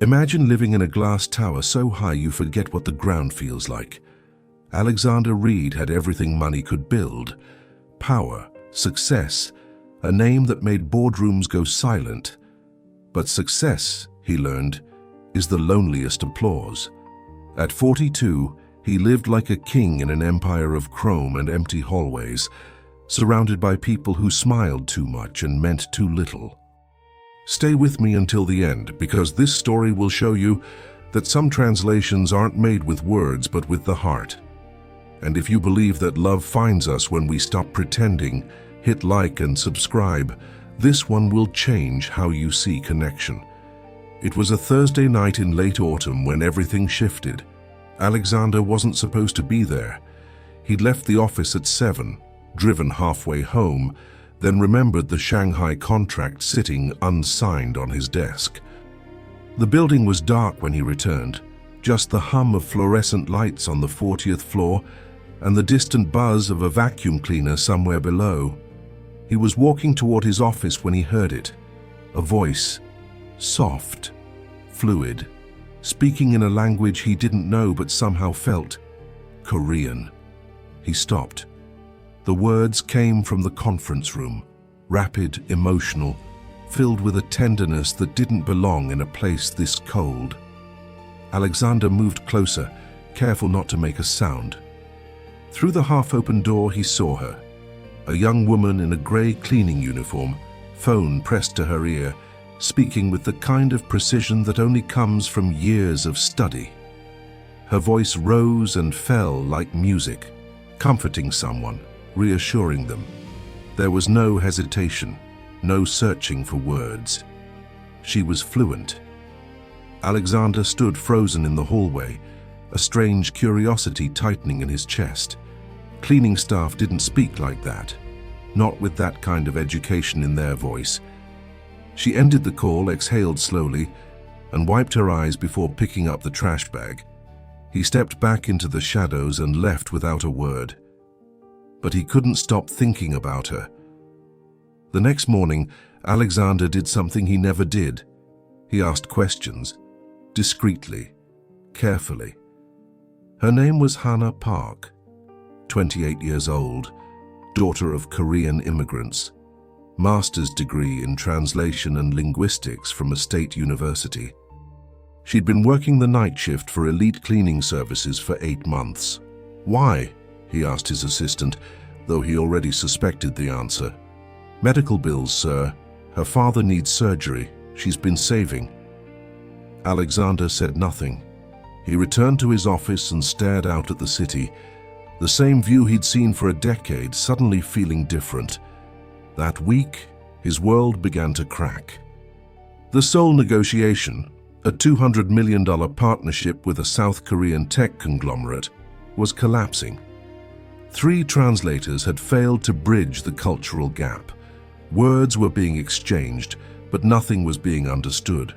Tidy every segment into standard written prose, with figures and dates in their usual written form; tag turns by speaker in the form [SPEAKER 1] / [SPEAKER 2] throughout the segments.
[SPEAKER 1] Imagine living in a glass tower so high you forget what the ground feels like. Alexander Reed had everything money could build: power, success, a name that made boardrooms go silent. But success, he learned, is the loneliest applause. At 42, he lived like a king in an empire of chrome and empty hallways, surrounded by people who smiled too much and meant too little. Stay with me until the end, because this story will show you that some translations aren't made with words but with the heart. And if you believe that love finds us when we stop pretending, hit like and subscribe. This one will change how you see connection. It was a Thursday night in late autumn when everything shifted. Alexander wasn't supposed to be there. He'd left the office at 7, driven halfway home, then remembered the Shanghai contract sitting unsigned on his desk. The building was dark when he returned, just the hum of fluorescent lights on the 40th floor and the distant buzz of a vacuum cleaner somewhere below. He was walking toward his office when he heard it. A voice, soft, fluid, speaking in a language he didn't know but somehow felt. Korean. He stopped. The words came from the conference room, rapid, emotional, filled with a tenderness that didn't belong in a place this cold. Alexander moved closer, careful not to make a sound. Through the half-open door he saw her, a young woman in a grey cleaning uniform, phone pressed to her ear, speaking with the kind of precision that only comes from years of study. Her voice rose and fell like music, comforting someone, reassuring them. There was no hesitation, no searching for words. She was fluent. Alexander stood frozen in the hallway, a strange curiosity tightening in his chest. Cleaning staff didn't speak like that, not with that kind of education in their voice. She ended the call, exhaled slowly, and wiped her eyes before picking up the trash bag. He stepped back into the shadows and left without a word. But he couldn't stop thinking about her. The next morning, Alexander did something he never did. He asked questions, discreetly, carefully. Her name was Hannah Park, 28 years old, daughter of Korean immigrants, master's degree in translation and linguistics from a state university. She'd been working the night shift for elite cleaning services for 8 months. Why? He asked his assistant, though he already suspected the answer. Medical bills, sir. Her father needs surgery. She's been saving. Alexander said nothing. He returned to his office and stared out at the city, the same view he'd seen for a decade, suddenly feeling different. That week, his world began to crack. The Seoul negotiation, a $200 million partnership with a South Korean tech conglomerate, was collapsing. 3 translators had failed to bridge the cultural gap. Words were being exchanged, but nothing was being understood.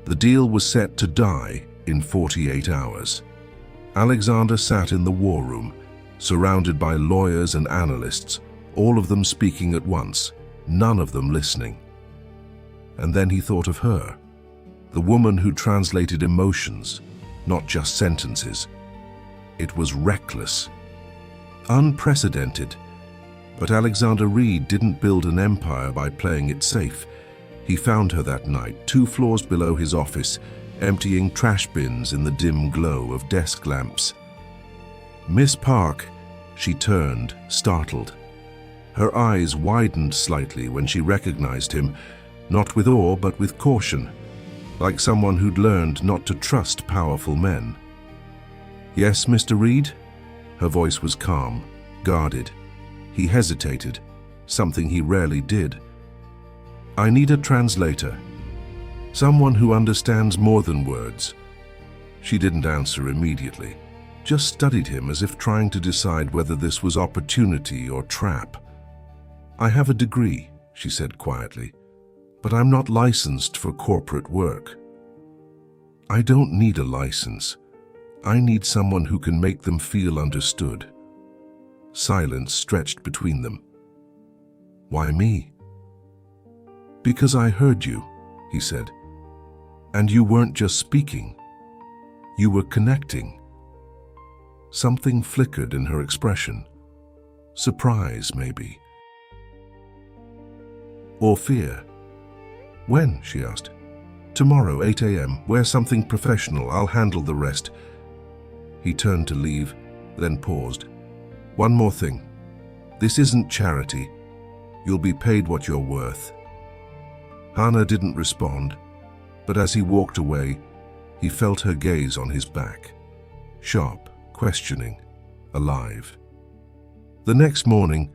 [SPEAKER 1] The deal was set to die in 48 hours. Alexander sat in the war room, surrounded by lawyers and analysts, all of them speaking at once, none of them listening. And then he thought of her, the woman who translated emotions, not just sentences. It was reckless, unprecedented. But Alexander Reed didn't build an empire by playing it safe. He found her that night, 2 floors below his office, emptying trash bins in the dim glow of desk lamps. Miss Park, she turned, startled. Her eyes widened slightly when she recognized him, not with awe but with caution, like someone who'd learned not to trust powerful men. Yes, Mr. Reed? Her voice was calm, guarded. He hesitated, something he rarely did. I need a translator, someone who understands more than words. She didn't answer immediately, just studied him as if trying to decide whether this was opportunity or trap. I have a degree, she said quietly, but I'm not licensed for corporate work. I don't need a license. I need someone who can make them feel understood. Silence stretched between them. Why me? Because I heard you, he said. And you weren't just speaking. You were connecting. Something flickered in her expression. Surprise, maybe. Or fear. When? She asked. Tomorrow, 8 a.m. Wear something professional. I'll handle the rest. He turned to leave, then paused. One more thing. This isn't charity. You'll be paid what you're worth. Hannah didn't respond, but as he walked away, he felt her gaze on his back. Sharp, questioning, alive. The next morning,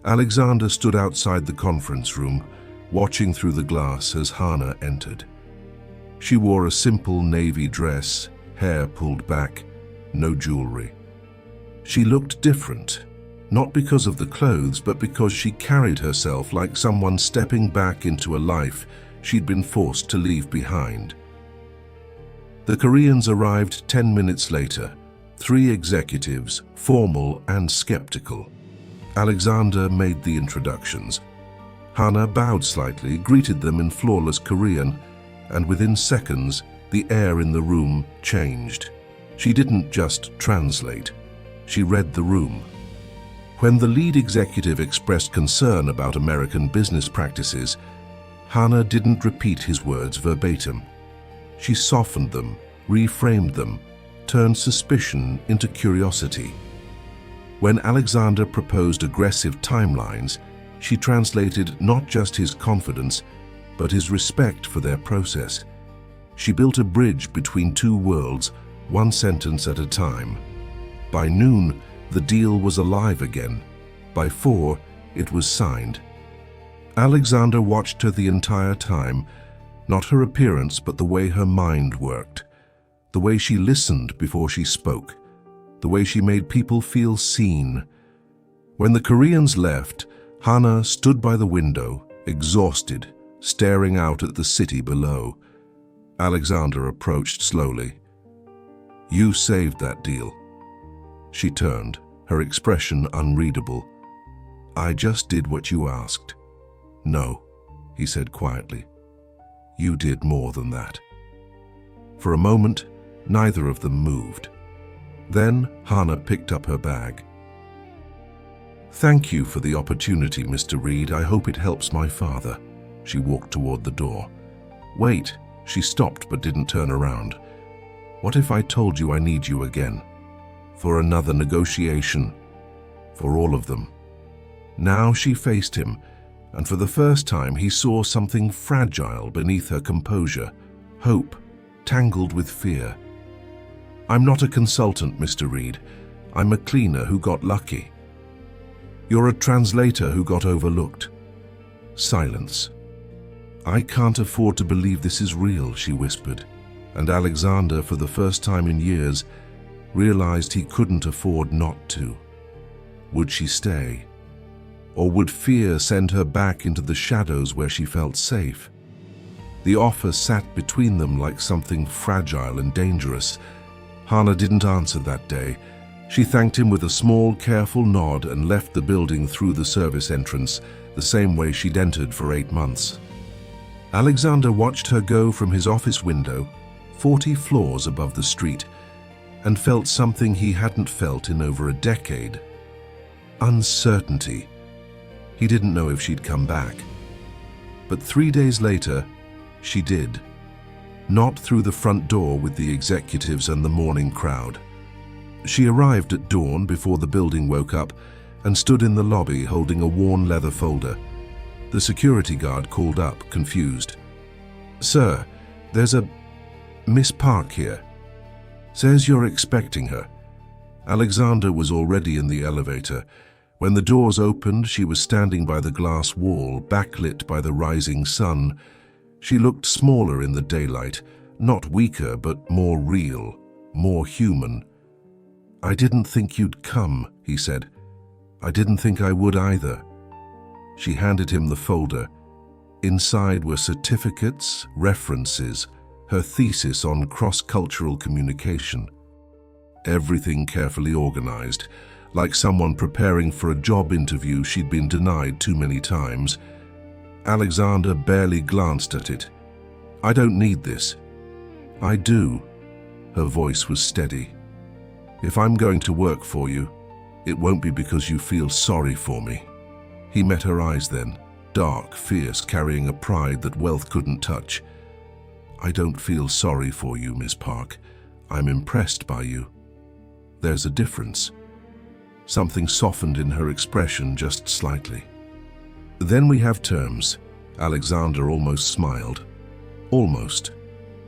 [SPEAKER 1] Alexander stood outside the conference room, watching through the glass as Hannah entered. She wore a simple navy dress, hair pulled back, no jewelry. She looked different, not because of the clothes, but because she carried herself like someone stepping back into a life she'd been forced to leave behind. The Koreans arrived 10 minutes later, 3 executives, formal and skeptical. Alexander made the introductions. Hannah bowed slightly, greeted them in flawless Korean, and within seconds, the air in the room changed. She didn't just translate, she read the room. When the lead executive expressed concern about American business practices, Hannah didn't repeat his words verbatim. She softened them, reframed them, turned suspicion into curiosity. When Alexander proposed aggressive timelines, she translated not just his confidence, but his respect for their process. She built a bridge between 2 worlds, 1 sentence at a time. By noon, the deal was alive again. By 4, it was signed. Alexander watched her the entire time, not her appearance, but the way her mind worked, the way she listened before she spoke, the way she made people feel seen. When the Koreans left, Hannah stood by the window, exhausted, staring out at the city below. Alexander approached slowly. You saved that deal. She turned, her expression unreadable. I just did what you asked. No, he said quietly. You did more than that. For a moment, neither of them moved. Then Hannah picked up her bag. Thank you for the opportunity, Mr. Reed. I hope it helps my father. She walked toward the door. Wait, she stopped but didn't turn around. What if I told you I need you again? For another negotiation? For all of them? Now she faced him, and for the first time he saw something fragile beneath her composure, hope, tangled with fear. I'm not a consultant, Mr. Reed. I'm a cleaner who got lucky. You're a translator who got overlooked. Silence. I can't afford to believe this is real, she whispered, and Alexander, for the first time in years, realized he couldn't afford not to. Would she stay? Or would fear send her back into the shadows where she felt safe? The offer sat between them like something fragile and dangerous. Hannah didn't answer that day. She thanked him with a small, careful nod and left the building through the service entrance, the same way she'd entered for 8 months. Alexander watched her go from his office window, 40 floors above the street, and felt something he hadn't felt in over a decade. Uncertainty. He didn't know if she'd come back. But 3 days later, she did. Not through the front door with the executives and the morning crowd. She arrived at dawn before the building woke up and stood in the lobby holding a worn leather folder. The security guard called up, confused. Sir, there's a Miss Park here. Says you're expecting her. Alexander was already in the elevator. When the doors opened, she was standing by the glass wall, backlit by the rising sun. She looked smaller in the daylight, not weaker, but more real, more human. I didn't think you'd come, he said. I didn't think I would either. She handed him the folder. Inside were certificates, references, her thesis on cross-cultural communication. Everything carefully organized, like someone preparing for a job interview she'd been denied too many times. Alexander barely glanced at it. I don't need this. I do. Her voice was steady. If I'm going to work for you, it won't be because you feel sorry for me. He met her eyes then, dark, fierce, carrying a pride that wealth couldn't touch. I don't feel sorry for you, Miss Park. I'm impressed by you. There's a difference. Something softened in her expression just slightly. Then we have terms. Alexander almost smiled. Almost.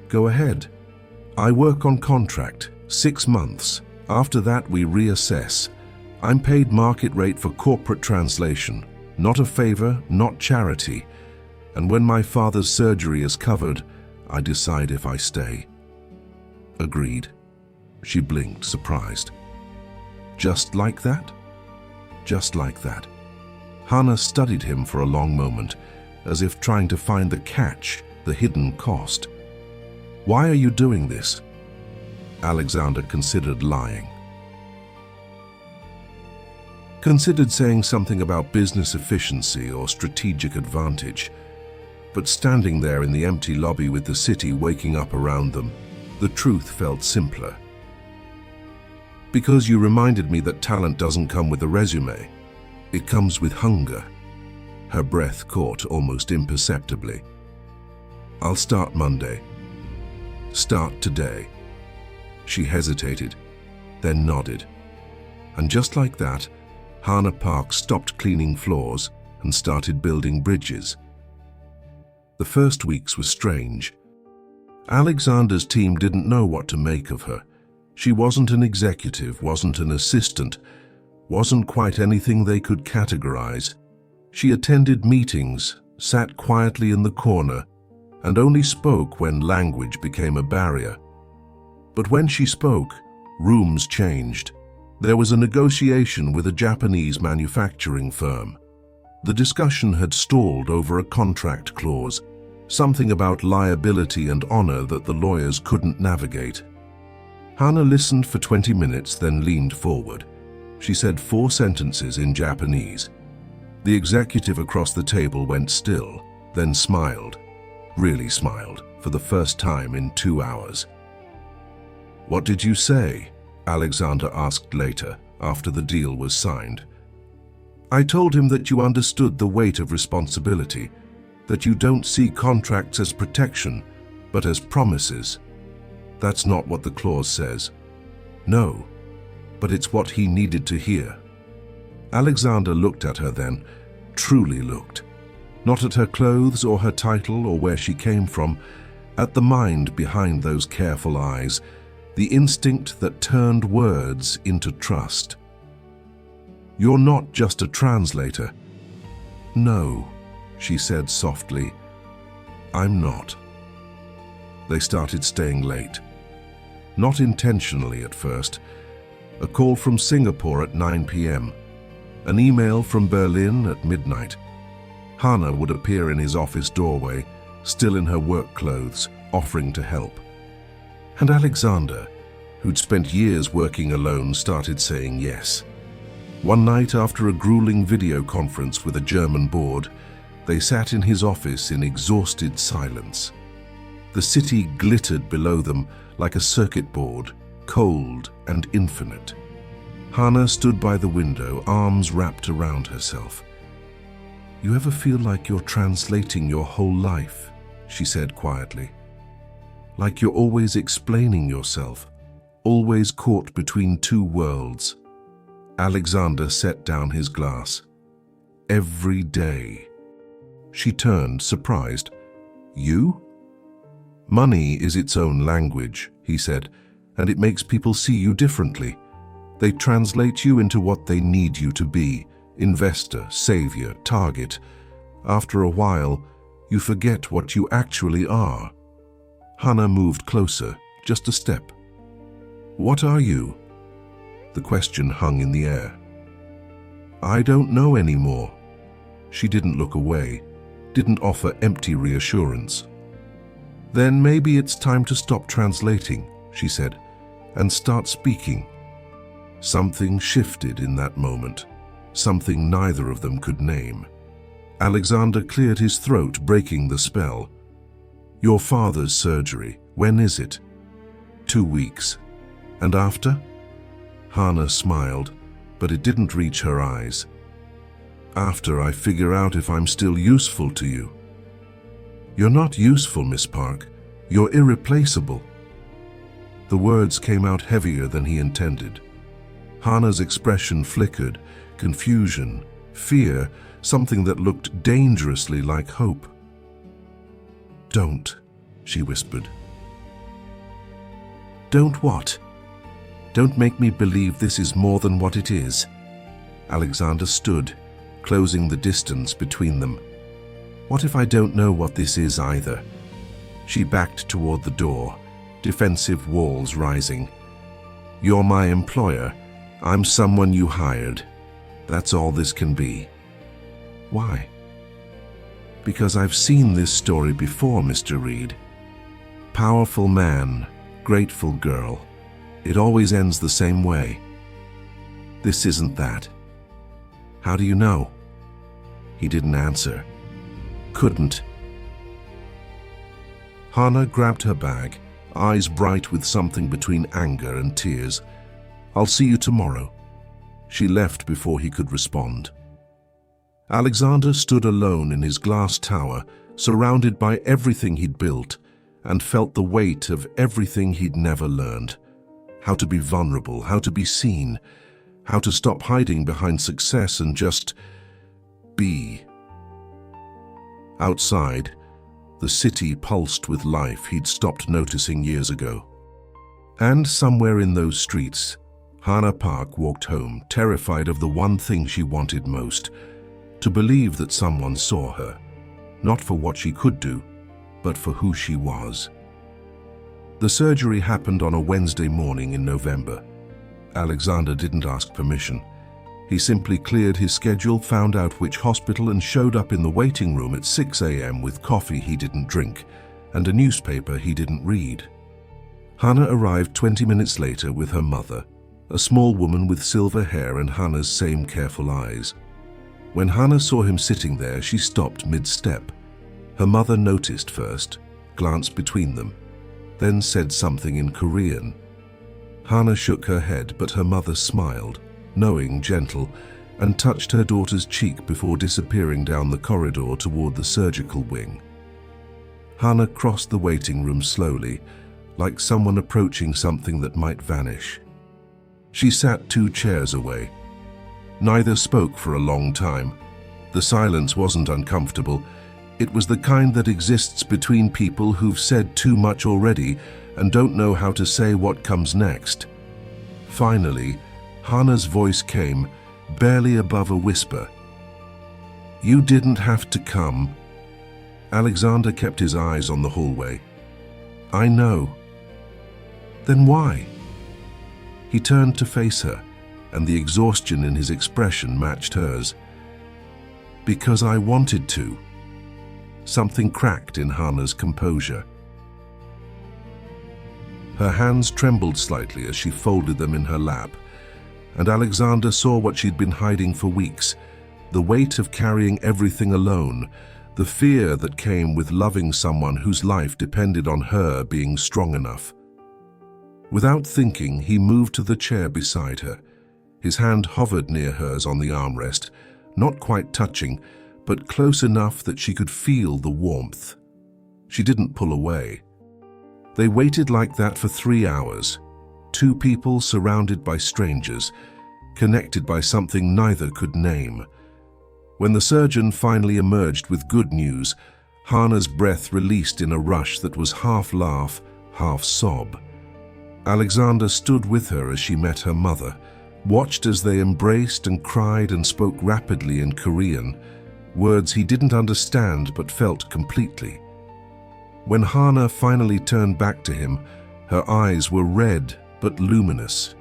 [SPEAKER 1] Go ahead. I work on contract, 6 months. After that we reassess. I'm paid market rate for corporate translation. Not a favor, not charity. And when my father's surgery is covered, I decide if I stay. Agreed. She blinked, surprised. Just like that? Just like that. Hannah studied him for a long moment, as if trying to find the catch, the hidden cost. Why are you doing this? Alexander considered lying. Considered saying something about business efficiency or strategic advantage. But standing there in the empty lobby with the city waking up around them, the truth felt simpler. Because you reminded me that talent doesn't come with a resume. It comes with hunger. Her breath caught almost imperceptibly. I'll start Monday. Start today. She hesitated, then nodded. And just like that, Hannah Park stopped cleaning floors and started building bridges. The first weeks were strange. Alexander's team didn't know what to make of her. She wasn't an executive, wasn't an assistant, wasn't quite anything they could categorize. She attended meetings, sat quietly in the corner, and only spoke when language became a barrier. But when she spoke, rooms changed. There was a negotiation with a Japanese manufacturing firm. The discussion had stalled over a contract clause, something about liability and honor that the lawyers couldn't navigate. Hannah listened for 20 minutes, then leaned forward. She said 4 sentences in Japanese. The executive across the table went still, then smiled. Really smiled, for the first time in 2 hours. What did you say? Alexander asked later, after the deal was signed. I told him that you understood the weight of responsibility, that you don't see contracts as protection, but as promises. That's not what the clause says. No, but it's what he needed to hear. Alexander looked at her then, truly looked. Not at her clothes or her title or where she came from, at the mind behind those careful eyes, the instinct that turned words into trust. You're not just a translator. No, she said softly. I'm not. They started staying late. Not intentionally at first. A call from Singapore at 9 p.m. An email from Berlin at midnight. Hannah would appear in his office doorway, still in her work clothes, offering to help. And Alexander, who'd spent years working alone, started saying yes. One night after a grueling video conference with a German board, they sat in his office in exhausted silence. The city glittered below them like a circuit board, cold and infinite. Hannah stood by the window, arms wrapped around herself. You ever feel like you're translating your whole life? She said quietly. Like you're always explaining yourself, always caught between 2 worlds. Alexander set down his glass. Every day. She turned, surprised. You? Money is its own language, he said, and it makes people see you differently. They translate you into what they need you to be, investor, savior, target. After a while, you forget what you actually are. Hannah moved closer, just a step. What are you? The question hung in the air. I don't know anymore. She didn't look away, didn't offer empty reassurance. Then maybe it's time to stop translating, she said, and start speaking. Something shifted in that moment, something neither of them could name. Alexander cleared his throat, breaking the spell. Your father's surgery, When is it? 2 weeks. And after? Hannah smiled, but it didn't reach her eyes. After I figure out if I'm still useful to you. You're not useful, Miss Park. You're irreplaceable. The words came out heavier than he intended. Hannah's expression flickered, confusion, fear, something that looked dangerously like hope. Don't, she whispered. Don't what? Don't make me believe this is more than what it is. Alexander stood, closing the distance between them. What if I don't know what this is either? She backed toward the door, defensive walls rising. You're my employer. I'm someone you hired. That's all this can be. Why? Because I've seen this story before, Mr. Reed. Powerful man, grateful girl. It always ends the same way. This isn't that. How do you know? He didn't answer. Couldn't. Hannah grabbed her bag, eyes bright with something between anger and tears. I'll see you tomorrow. She left before he could respond. Alexander stood alone in his glass tower, surrounded by everything he'd built, and felt the weight of everything he'd never learned. How to be vulnerable, how to be seen, how to stop hiding behind success and just be. Outside, the city pulsed with life he'd stopped noticing years ago. And somewhere in those streets, Hannah Park walked home, terrified of the one thing she wanted most, to believe that someone saw her, not for what she could do, but for who she was. The surgery happened on a Wednesday morning in November. Alexander didn't ask permission. He simply cleared his schedule, found out which hospital, and showed up in the waiting room at 6 a.m. with coffee he didn't drink and a newspaper he didn't read. Hannah arrived 20 minutes later with her mother, a small woman with silver hair and Hannah's same careful eyes. When Hannah saw him sitting there, she stopped mid-step. Her mother noticed first, glanced between them, then said something in Korean. Hannah shook her head, but her mother smiled, knowing, gentle, and touched her daughter's cheek before disappearing down the corridor toward the surgical wing. Hannah crossed the waiting room slowly, like someone approaching something that might vanish. She sat 2 chairs away. Neither spoke for a long time. The silence wasn't uncomfortable. It was the kind that exists between people who've said too much already and don't know how to say what comes next. Finally, Hannah's voice came, barely above a whisper. You didn't have to come. Alexander kept his eyes on the hallway. I know. Then why? He turned to face her, and the exhaustion in his expression matched hers. Because I wanted to. Something cracked in Hannah's composure. Her hands trembled slightly as she folded them in her lap, and Alexander saw what she'd been hiding for weeks, the weight of carrying everything alone, the fear that came with loving someone whose life depended on her being strong enough. Without thinking, he moved to the chair beside her. His hand hovered near hers on the armrest, not quite touching, but close enough that she could feel the warmth. She didn't pull away. They waited like that for 3 hours, 2 people surrounded by strangers, connected by something neither could name. When the surgeon finally emerged with good news, Hannah's breath released in a rush that was half laugh, half sob. Alexander stood with her as she met her mother, watched as they embraced and cried and spoke rapidly in Korean, words he didn't understand but felt completely. When Hannah finally turned back to him, her eyes were red but luminous.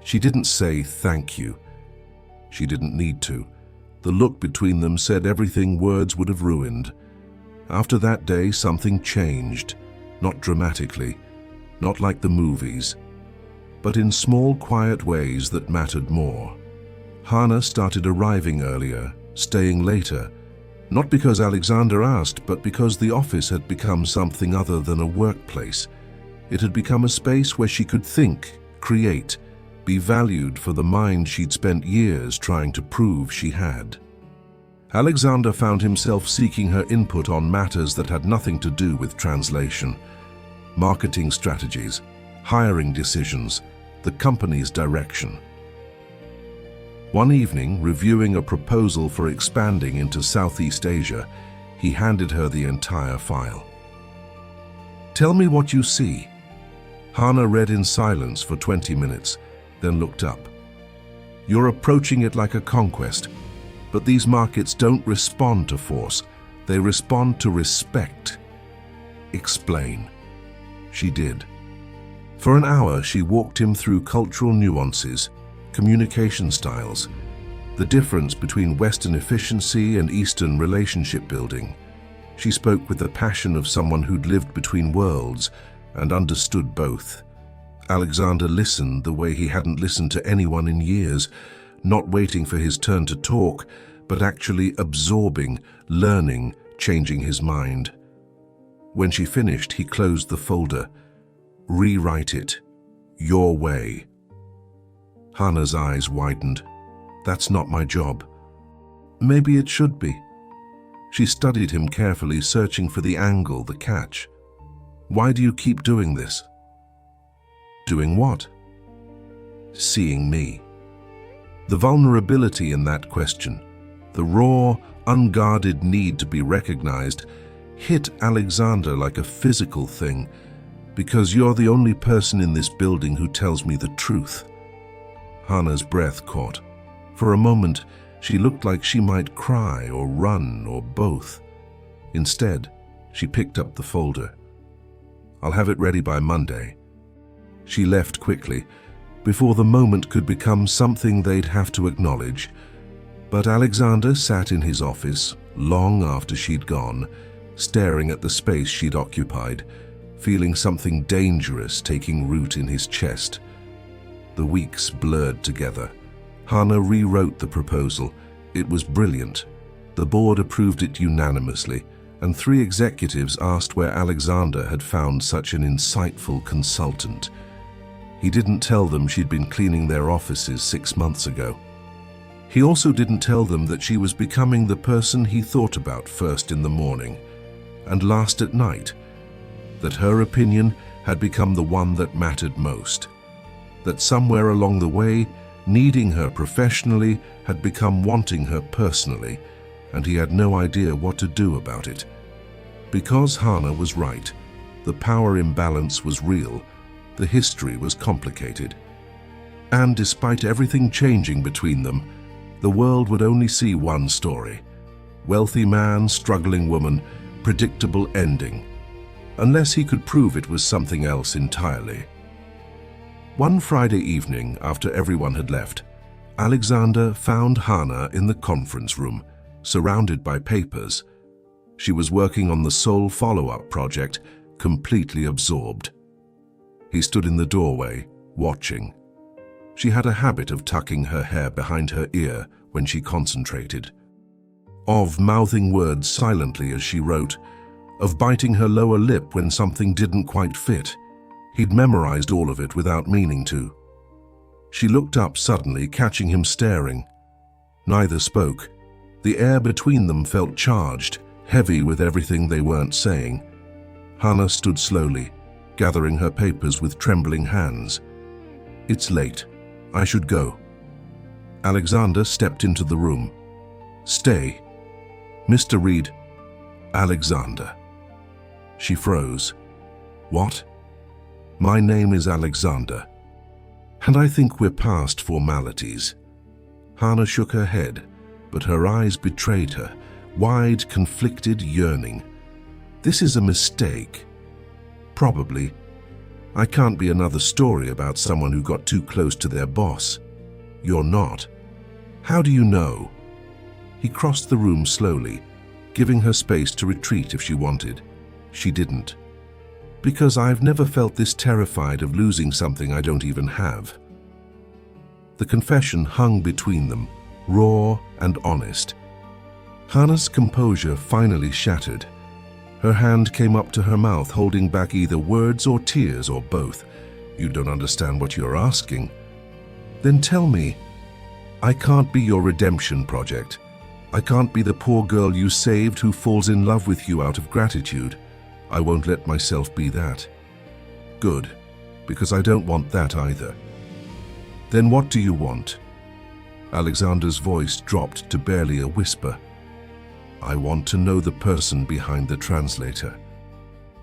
[SPEAKER 1] She didn't say thank you. She didn't need to. The look between them said everything words would have ruined. After that day, something changed, not dramatically, not like the movies, but in small, quiet ways that mattered more. Hannah started arriving earlier, staying later, Not because Alexander asked, but because the office had become something other than a workplace. It had become a space where she could think, create, be valued for the mind she'd spent years trying to prove she had. Alexander found himself seeking her input on matters that had nothing to do with translation, marketing strategies, hiring decisions, the company's direction. One evening, reviewing a proposal for expanding into Southeast Asia, he handed her the entire file. "Tell me what you see." Hannah read in silence for 20 minutes, then looked up. "You're approaching it like a conquest, but these markets don't respond to force. They respond to respect." "Explain." She did. For an hour, she walked him through cultural nuances, communication styles, the difference between Western efficiency and Eastern relationship building. She spoke with the passion of someone who'd lived between worlds and understood both. Alexander listened the way he hadn't listened to anyone in years, not waiting for his turn to talk, but actually absorbing, learning, changing his mind. When she finished, he closed the folder. "Rewrite it. Your way." Hannah's eyes widened. "That's not my job." "Maybe it should be." She studied him carefully, searching for the angle, the catch. "Why do you keep doing this?" "Doing what?" "Seeing me." The vulnerability in that question, the raw, unguarded need to be recognized, hit Alexander like a physical thing. "Because you're the only person in this building who tells me the truth." Hannah's breath caught. For a moment, she looked like she might cry or run or both. Instead, she picked up the folder. "I'll have it ready by Monday." She left quickly, before the moment could become something they'd have to acknowledge. But Alexander sat in his office, long after she'd gone, staring at the space she'd occupied, feeling something dangerous taking root in his chest. The weeks blurred together. Hannah rewrote the proposal. It was brilliant. The board approved it unanimously, and 3 executives asked where Alexander had found such an insightful consultant. He didn't tell them she'd been cleaning their offices 6 months ago. He also didn't tell them that she was becoming the person he thought about first in the morning and last at night, that her opinion had become the one that mattered most, that somewhere along the way, needing her professionally had become wanting her personally, and he had no idea what to do about it. Because Hannah was right, the power imbalance was real, the history was complicated. And despite everything changing between them, the world would only see one story. Wealthy man, struggling woman, predictable ending. Unless he could prove it was something else entirely. One Friday evening, after everyone had left, Alexander found Hannah in the conference room, surrounded by papers. She was working on the sole follow-up project, completely absorbed. He stood in the doorway, watching. She had a habit of tucking her hair behind her ear when she concentrated, of mouthing words silently as she wrote, of biting her lower lip when something didn't quite fit. He'd memorized all of it without meaning to. She looked up suddenly, catching him staring. Neither spoke. The air between them felt charged, heavy with everything they weren't saying. Hannah stood slowly, gathering her papers with trembling hands. "It's late. I should go." Alexander stepped into the room. "Stay." "Mr. Reed." "Alexander." She froze. "What?" "My name is Alexander, and I think we're past formalities." Hannah shook her head, but her eyes betrayed her, wide, conflicted yearning. "This is a mistake." "Probably. I can't be another story about someone who got too close to their boss." "You're not." "How do you know?" He crossed the room slowly, giving her space to retreat if she wanted. She didn't. "Because I've never felt this terrified of losing something I don't even have." The confession hung between them, raw and honest. Hannah's composure finally shattered. Her hand came up to her mouth, holding back either words or tears or both. "You don't understand what you're asking." "Then tell me." "I can't be your redemption project. I can't be the poor girl you saved who falls in love with you out of gratitude. I won't let myself be that." "Good, because I don't want that either." "Then what do you want?" Alexander's voice dropped to barely a whisper. "I want to know the person behind the translator.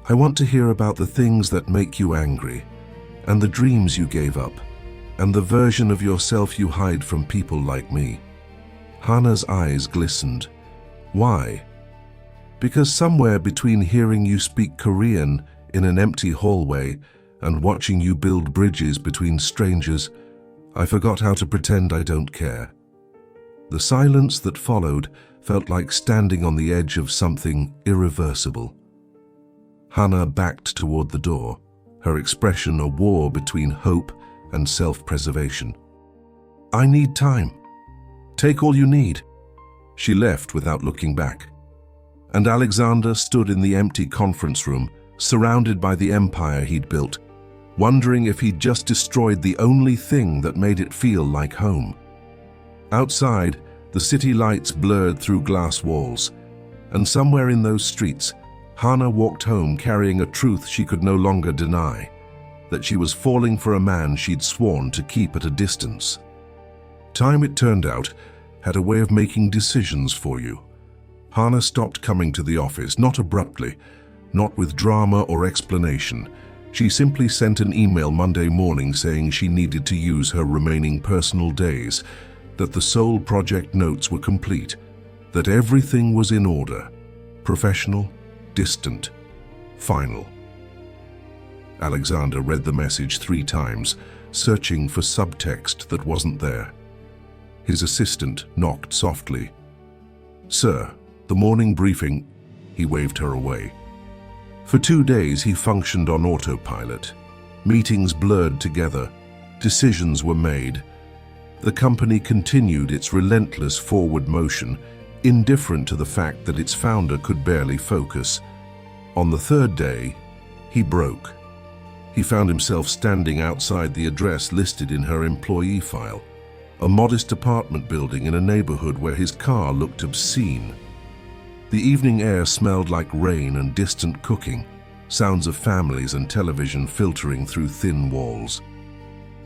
[SPEAKER 1] I want to hear about the things that make you angry, and the dreams you gave up, and the version of yourself you hide from people like me." Hannah's eyes glistened. "Why?" "Because somewhere between hearing you speak Korean in an empty hallway and watching you build bridges between strangers, I forgot how to pretend I don't care." The silence that followed felt like standing on the edge of something irreversible. Hannah backed toward the door, her expression a war between hope and self-preservation. "I need time. Take all you need." She left without looking back. And Alexander stood in the empty conference room, surrounded by the empire he'd built, wondering if he'd just destroyed the only thing that made it feel like home. Outside, the city lights blurred through glass walls, and somewhere in those streets, Hannah walked home carrying a truth she could no longer deny, that she was falling for a man she'd sworn to keep at a distance. Time, it turned out, had a way of making decisions for you. Hannah stopped coming to the office, not abruptly, not with drama or explanation. She simply sent an email Monday morning saying she needed to use her remaining personal days, that the Soul Project notes were complete, that everything was in order, professional, distant, final. Alexander read the message 3 times, searching for subtext that wasn't there. His assistant knocked softly. "Sir, the morning briefing." He waved her away. For 2 days he functioned on autopilot. Meetings blurred together. Decisions were made. The company continued its relentless forward motion, indifferent to the fact that its founder could barely focus. On the 3rd day, he broke. He found himself standing outside the address listed in her employee file, a modest apartment building in a neighborhood where his car looked obscene. The evening air smelled like rain and distant cooking, sounds of families and television filtering through thin walls.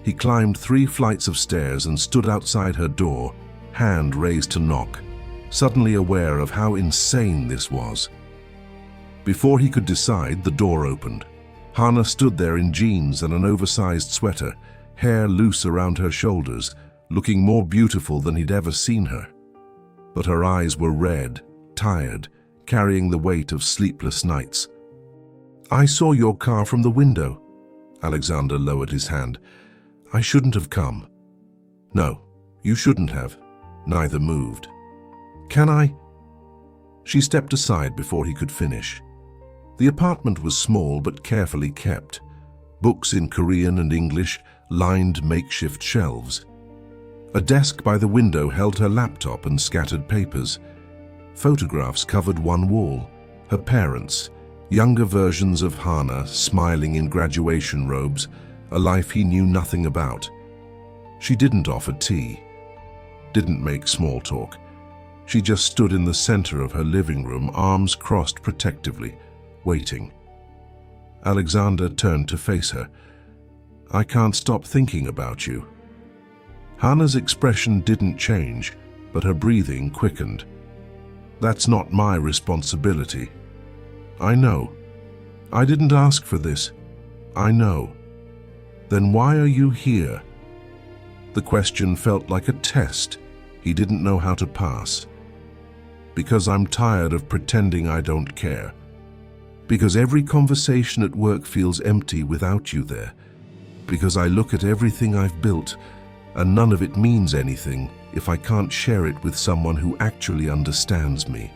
[SPEAKER 1] He climbed 3 flights of stairs and stood outside her door, hand raised to knock, suddenly aware of how insane this was. Before he could decide, the door opened. Hannah stood there in jeans and an oversized sweater, hair loose around her shoulders, looking more beautiful than he'd ever seen her. But her eyes were red, tired, carrying the weight of sleepless nights. "I saw your car from the window." Alexander lowered his hand. "I shouldn't have come." "No, you shouldn't have." Neither moved. "Can I?" She stepped aside before he could finish. The apartment was small but carefully kept. Books in Korean and English lined makeshift shelves. A desk by the window held her laptop and scattered papers. Photographs covered one wall. Her parents, younger versions of Hannah smiling in graduation robes, a life he knew nothing about. She didn't offer tea, didn't make small talk. She just stood in the center of her living room, arms crossed protectively, waiting. Alexander turned to face her. "I can't stop thinking about you." Hannah's expression didn't change, but her breathing quickened. "That's not my responsibility." "I know. I didn't ask for this. I know." "Then why are you here?" The question felt like a test he didn't know how to pass. "Because I'm tired of pretending I don't care. Because every conversation at work feels empty without you there. Because I look at everything I've built, and none of it means anything if I can't share it with someone who actually understands me."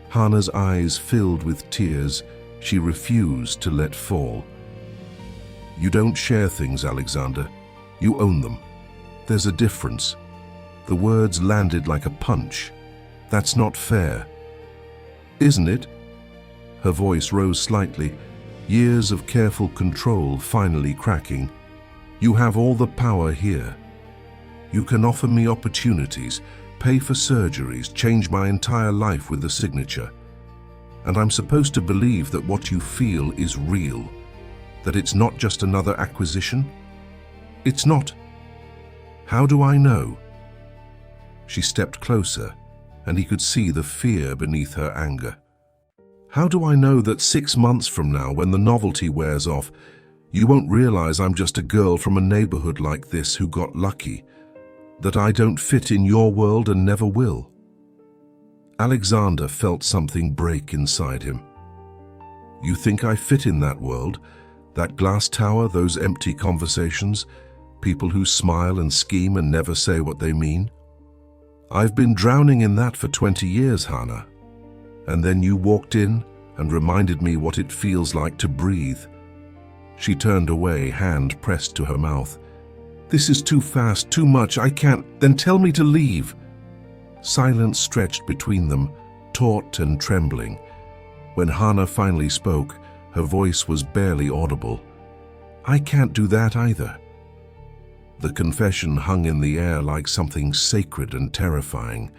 [SPEAKER 1] Hannah's eyes filled with tears she refused to let fall. "You don't share things, Alexander. You own them. There's a difference." The words landed like a punch. That's not fair. Isn't it? Her voice rose slightly, years of careful control finally cracking. You have all the power here. You can offer me opportunities, pay for surgeries, change my entire life with a signature. And I'm supposed to believe that what you feel is real, that it's not just another acquisition? It's not. How do I know? She stepped closer, and he could see the fear beneath her anger. How do I know that 6 months from now, when the novelty wears off, you won't realize I'm just a girl from a neighborhood like this who got lucky, that I don't fit in your world and never will? Alexander felt something break inside him. You think I fit in that world? That glass tower, those empty conversations, people who smile and scheme and never say what they mean? I've been drowning in that for 20 years, Hannah. And then you walked in and reminded me what it feels like to breathe. She turned away, hand pressed to her mouth. This is too fast, too much, I can't. Then tell me to leave. Silence stretched between them, taut and trembling. When Hannah finally spoke, her voice was barely audible. I can't do that either. The confession hung in the air like something sacred and terrifying.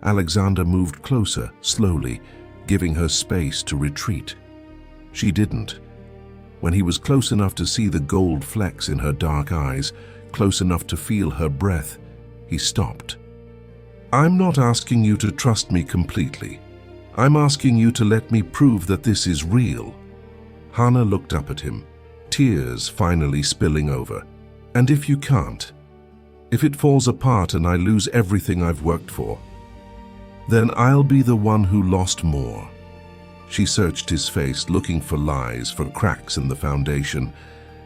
[SPEAKER 1] Alexander moved closer, slowly, giving her space to retreat. She didn't. When he was close enough to see the gold flecks in her dark eyes, close enough to feel her breath, he stopped. I'm not asking you to trust me completely. I'm asking you to let me prove that this is real. Hannah looked up at him, tears finally spilling over. And if you can't, if it falls apart and I lose everything I've worked for, then I'll be the one who lost more. She searched his face, looking for lies, for cracks in the foundation.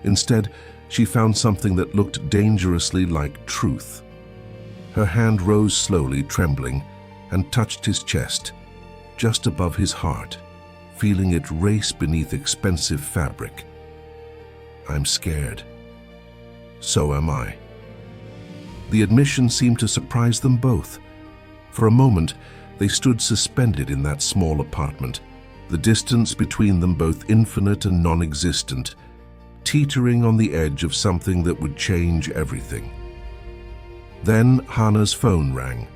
[SPEAKER 1] Instead, she found something that looked dangerously like truth. Her hand rose slowly, trembling, and touched his chest, just above his heart, feeling it race beneath expensive fabric. I'm scared. So am I. The admission seemed to surprise them both. For a moment, they stood suspended in that small apartment, the distance between them both infinite and non-existent, teetering on the edge of something that would change everything. Then Hannah's phone rang.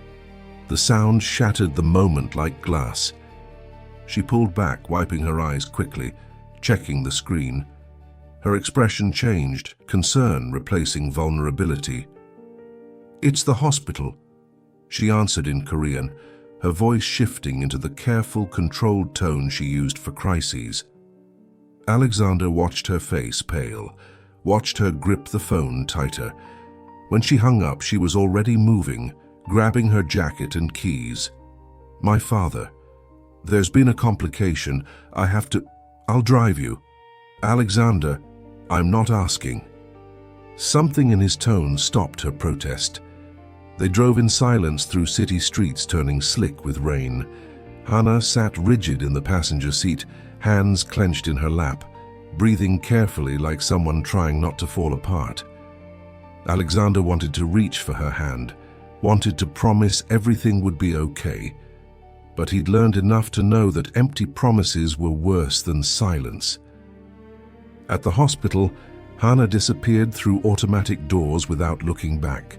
[SPEAKER 1] The sound shattered the moment like glass. She pulled back, wiping her eyes quickly, checking the screen. Her expression changed, concern replacing vulnerability. It's the hospital, she answered in Korean, her voice shifting into the careful, controlled tone she used for crises. Alexander watched her face pale, watched her grip the phone tighter. When she hung up, she was already moving, grabbing her jacket and keys. My father. There's been a complication. I'll drive you. Alexander, I'm not asking. Something in his tone stopped her protest. They drove in silence through city streets turning slick with rain. Hannah sat rigid in the passenger seat, hands clenched in her lap, breathing carefully like someone trying not to fall apart. Alexander wanted to reach for her hand, wanted to promise everything would be okay, but he'd learned enough to know that empty promises were worse than silence. At the hospital, Hannah disappeared through automatic doors without looking back.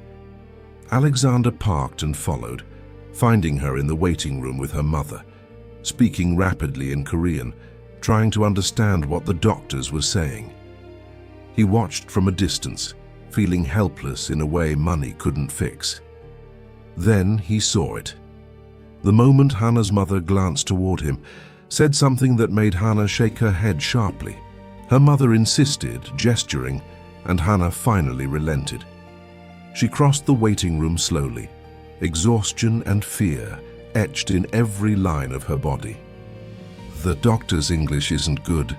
[SPEAKER 1] Alexander parked and followed, finding her in the waiting room with her mother, speaking rapidly in Korean, trying to understand what the doctors were saying. He watched from a distance, feeling helpless in a way money couldn't fix. Then he saw it. The moment Hannah's mother glanced toward him, said something that made Hannah shake her head sharply. Her mother insisted, gesturing, and Hannah finally relented. She crossed the waiting room slowly, exhaustion and fear etched in every line of her body. The doctor's English isn't good.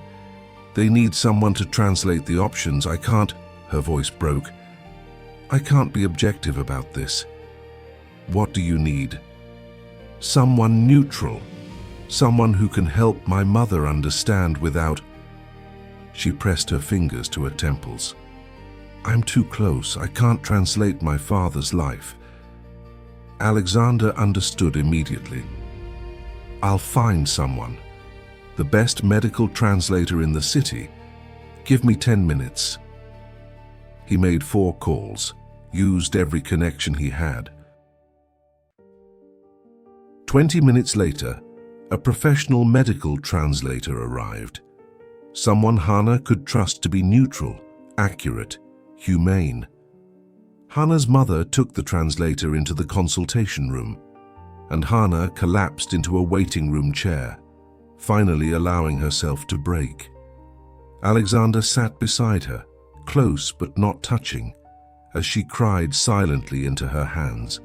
[SPEAKER 1] They need someone to translate the options. I can't, her voice broke. I can't be objective about this. What do you need? Someone neutral. Someone who can help my mother understand without... She pressed her fingers to her temples. I'm too close. I can't translate my father's life. Alexander understood immediately. "I'll find someone. The best medical translator in the city. Give me 10 minutes. He made 4 calls, used every connection he had. 20 minutes later, a professional medical translator arrived. Someone Hannah could trust to be neutral, accurate, humane. Hannah's mother took the translator into the consultation room, and Hannah collapsed into a waiting room chair, finally allowing herself to break. Alexander sat beside her, close but not touching, as she cried silently into her hands.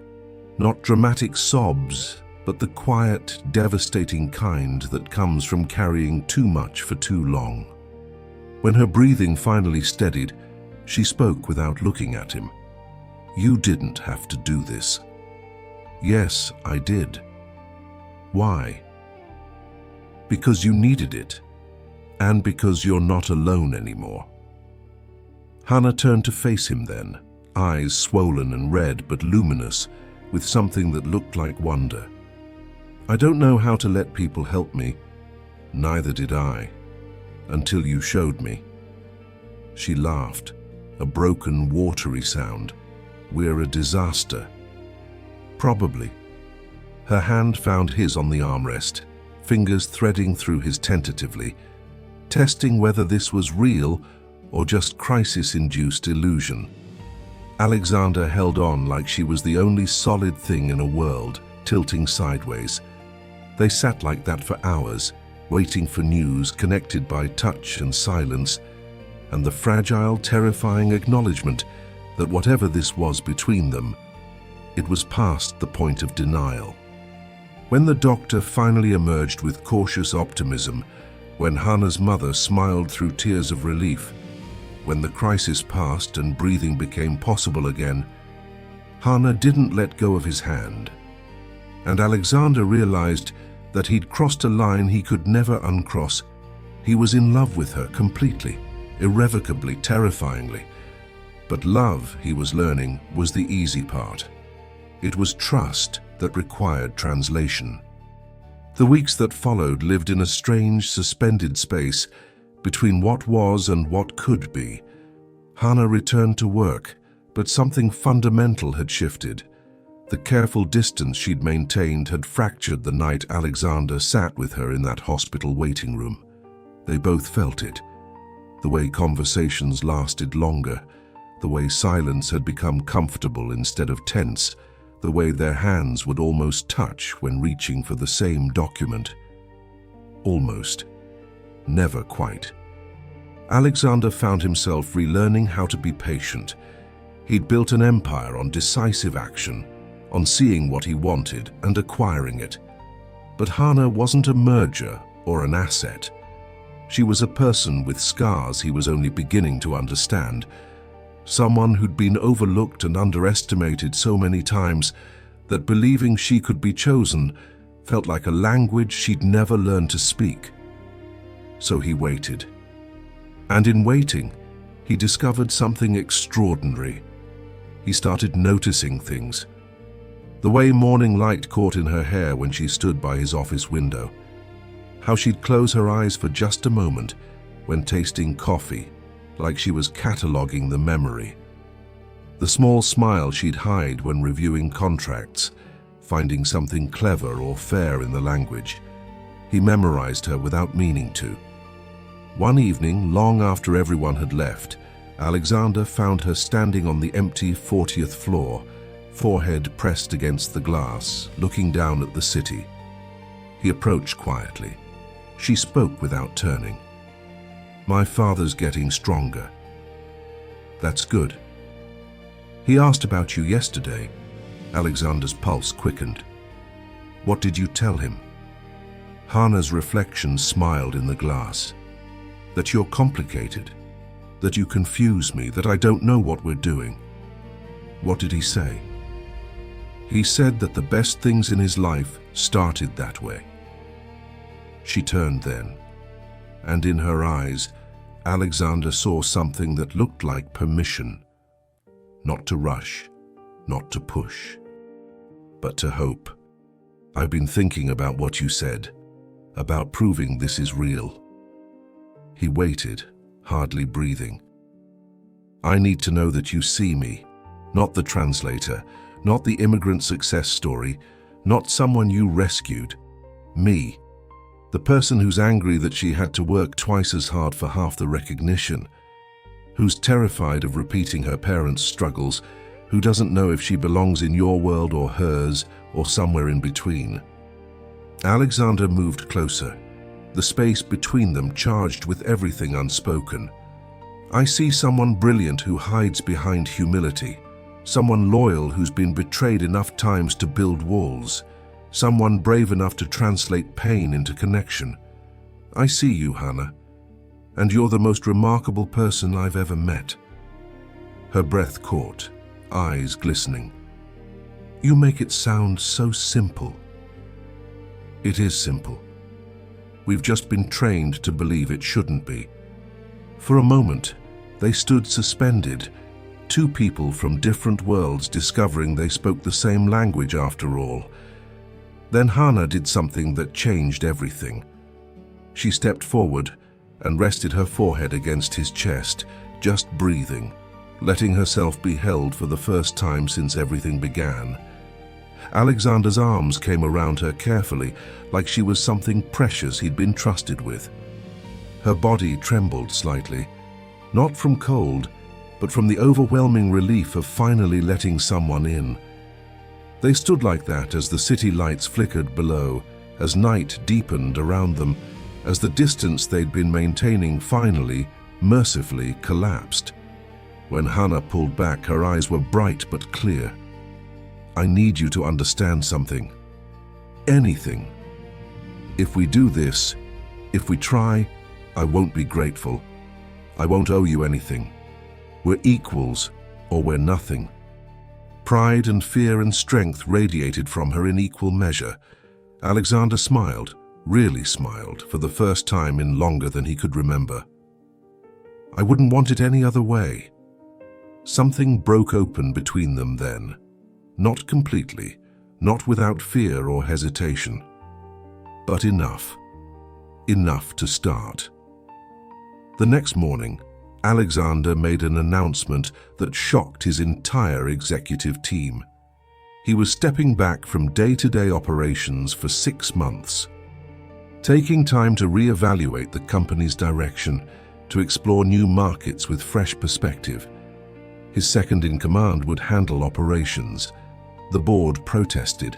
[SPEAKER 1] Not dramatic sobs, but the quiet, devastating kind that comes from carrying too much for too long. When her breathing finally steadied, she spoke without looking at him. "You didn't have to do this." "Yes, I did." "Why?" "Because you needed it, and because you're not alone anymore." Hannah turned to face him then, eyes swollen and red but luminous, with something that looked like wonder. "I don't know how to let people help me. Neither did I, until you showed me." She laughed, a broken, watery sound. "We're a disaster." "Probably." Her hand found his on the armrest, fingers threading through his tentatively, testing whether this was real or just crisis-induced illusion. Alexander held on like she was the only solid thing in a world, tilting sideways. They sat like that for hours, waiting for news connected by touch and silence, and the fragile, terrifying acknowledgement that whatever this was between them, it was past the point of denial. When the doctor finally emerged with cautious optimism, when Hannah's mother smiled through tears of relief, when the crisis passed and breathing became possible again, Hannah didn't let go of his hand. And Alexander realized that he'd crossed a line he could never uncross. He was in love with her completely, irrevocably, terrifyingly. But love, he was learning, was the easy part. It was trust that required translation. The weeks that followed lived in a strange, suspended space between what was and what could be. Hannah returned to work, but something fundamental had shifted. The careful distance she'd maintained had fractured the night Alexander sat with her in that hospital waiting room. They both felt it. The way conversations lasted longer, the way silence had become comfortable instead of tense, the way their hands would almost touch when reaching for the same document. Almost. Never quite. Alexander found himself relearning how to be patient. He'd built an empire on decisive action, on seeing what he wanted and acquiring it. But Hannah wasn't a merger or an asset. She was a person with scars he was only beginning to understand. Someone who'd been overlooked and underestimated so many times that believing she could be chosen felt like a language she'd never learned to speak. So he waited. And in waiting, he discovered something extraordinary. He started noticing things. The way morning light caught in her hair when she stood by his office window. How she'd close her eyes for just a moment when tasting coffee, like she was cataloging the memory. The small smile she'd hide when reviewing contracts, finding something clever or fair in the language. He memorized her without meaning to. One evening, long after everyone had left, Alexander found her standing on the empty 40th floor, forehead pressed against the glass, looking down at the city. He approached quietly. She spoke without turning. "My father's getting stronger." "That's good." "He asked about you yesterday." Alexander's pulse quickened. "What did you tell him?" Hannah's reflection smiled in the glass. "That you're complicated, that you confuse me, that I don't know what we're doing." "What did he say?" "He said that the best things in his life started that way." She turned then, and in her eyes, Alexander saw something that looked like permission. Not to rush, not to push, but to hope. I've been thinking about what you said, about proving this is real. He waited, hardly breathing. I need to know that you see me, not the translator, not the immigrant success story, not someone you rescued. Me, the person who's angry that she had to work twice as hard for half the recognition, who's terrified of repeating her parents' struggles, who doesn't know if she belongs in your world or hers, or somewhere in between. Alexander moved closer, the space between them charged with everything unspoken. I see someone brilliant who hides behind humility, someone loyal who's been betrayed enough times to build walls, someone brave enough to translate pain into connection. I see you, Hannah, and you're the most remarkable person I've ever met. Her breath caught, eyes glistening. You make it sound so simple. It is simple. We've just been trained to believe it shouldn't be. For a moment, they stood suspended, two people from different worlds discovering they spoke the same language after all. Then Hannah did something that changed everything. She stepped forward and rested her forehead against his chest, just breathing, letting herself be held for the first time since everything began. Alexander's arms came around her carefully, like she was something precious he'd been trusted with. Her body trembled slightly, not from cold, but from the overwhelming relief of finally letting someone in. They stood like that as the city lights flickered below, as night deepened around them, as the distance they'd been maintaining finally, mercifully collapsed. When Hannah pulled back, her eyes were bright but clear. I need you to understand something. Anything. If we do this, if we try, I won't be grateful. I won't owe you anything. We're equals, or we're nothing. Pride and fear and strength radiated from her in equal measure. Alexander smiled, really smiled, for the first time in longer than he could remember. I wouldn't want it any other way. Something broke open between them then. Not completely, not without fear or hesitation, but enough. Enough to start. The next morning, Alexander made an announcement that shocked his entire executive team. He was stepping back from day-to-day operations for 6 months, taking time to reevaluate the company's direction, to explore new markets with fresh perspective. His second-in-command would handle operations. The board protested.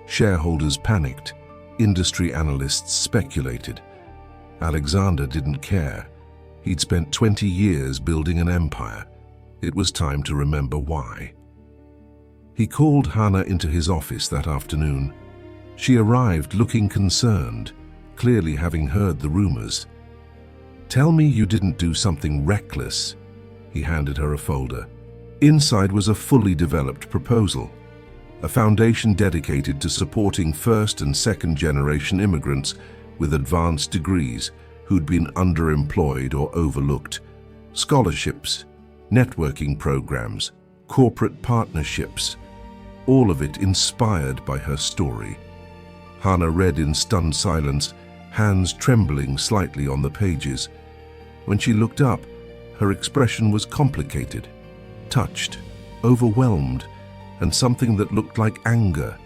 [SPEAKER 1] Shareholders panicked. Industry analysts speculated. Alexander didn't care. He'd spent 20 years building an empire. It was time to remember why. He called Hannah into his office that afternoon. She arrived looking concerned, clearly having heard the rumors. Tell me you didn't do something reckless. He handed her a folder. Inside was a fully developed proposal. A foundation dedicated to supporting first and second generation immigrants with advanced degrees who'd been underemployed or overlooked, scholarships, networking programs, corporate partnerships, all of it inspired by her story. Hannah read in stunned silence, hands trembling slightly on the pages. When she looked up, her expression was complicated, touched, overwhelmed, and something that looked like anger.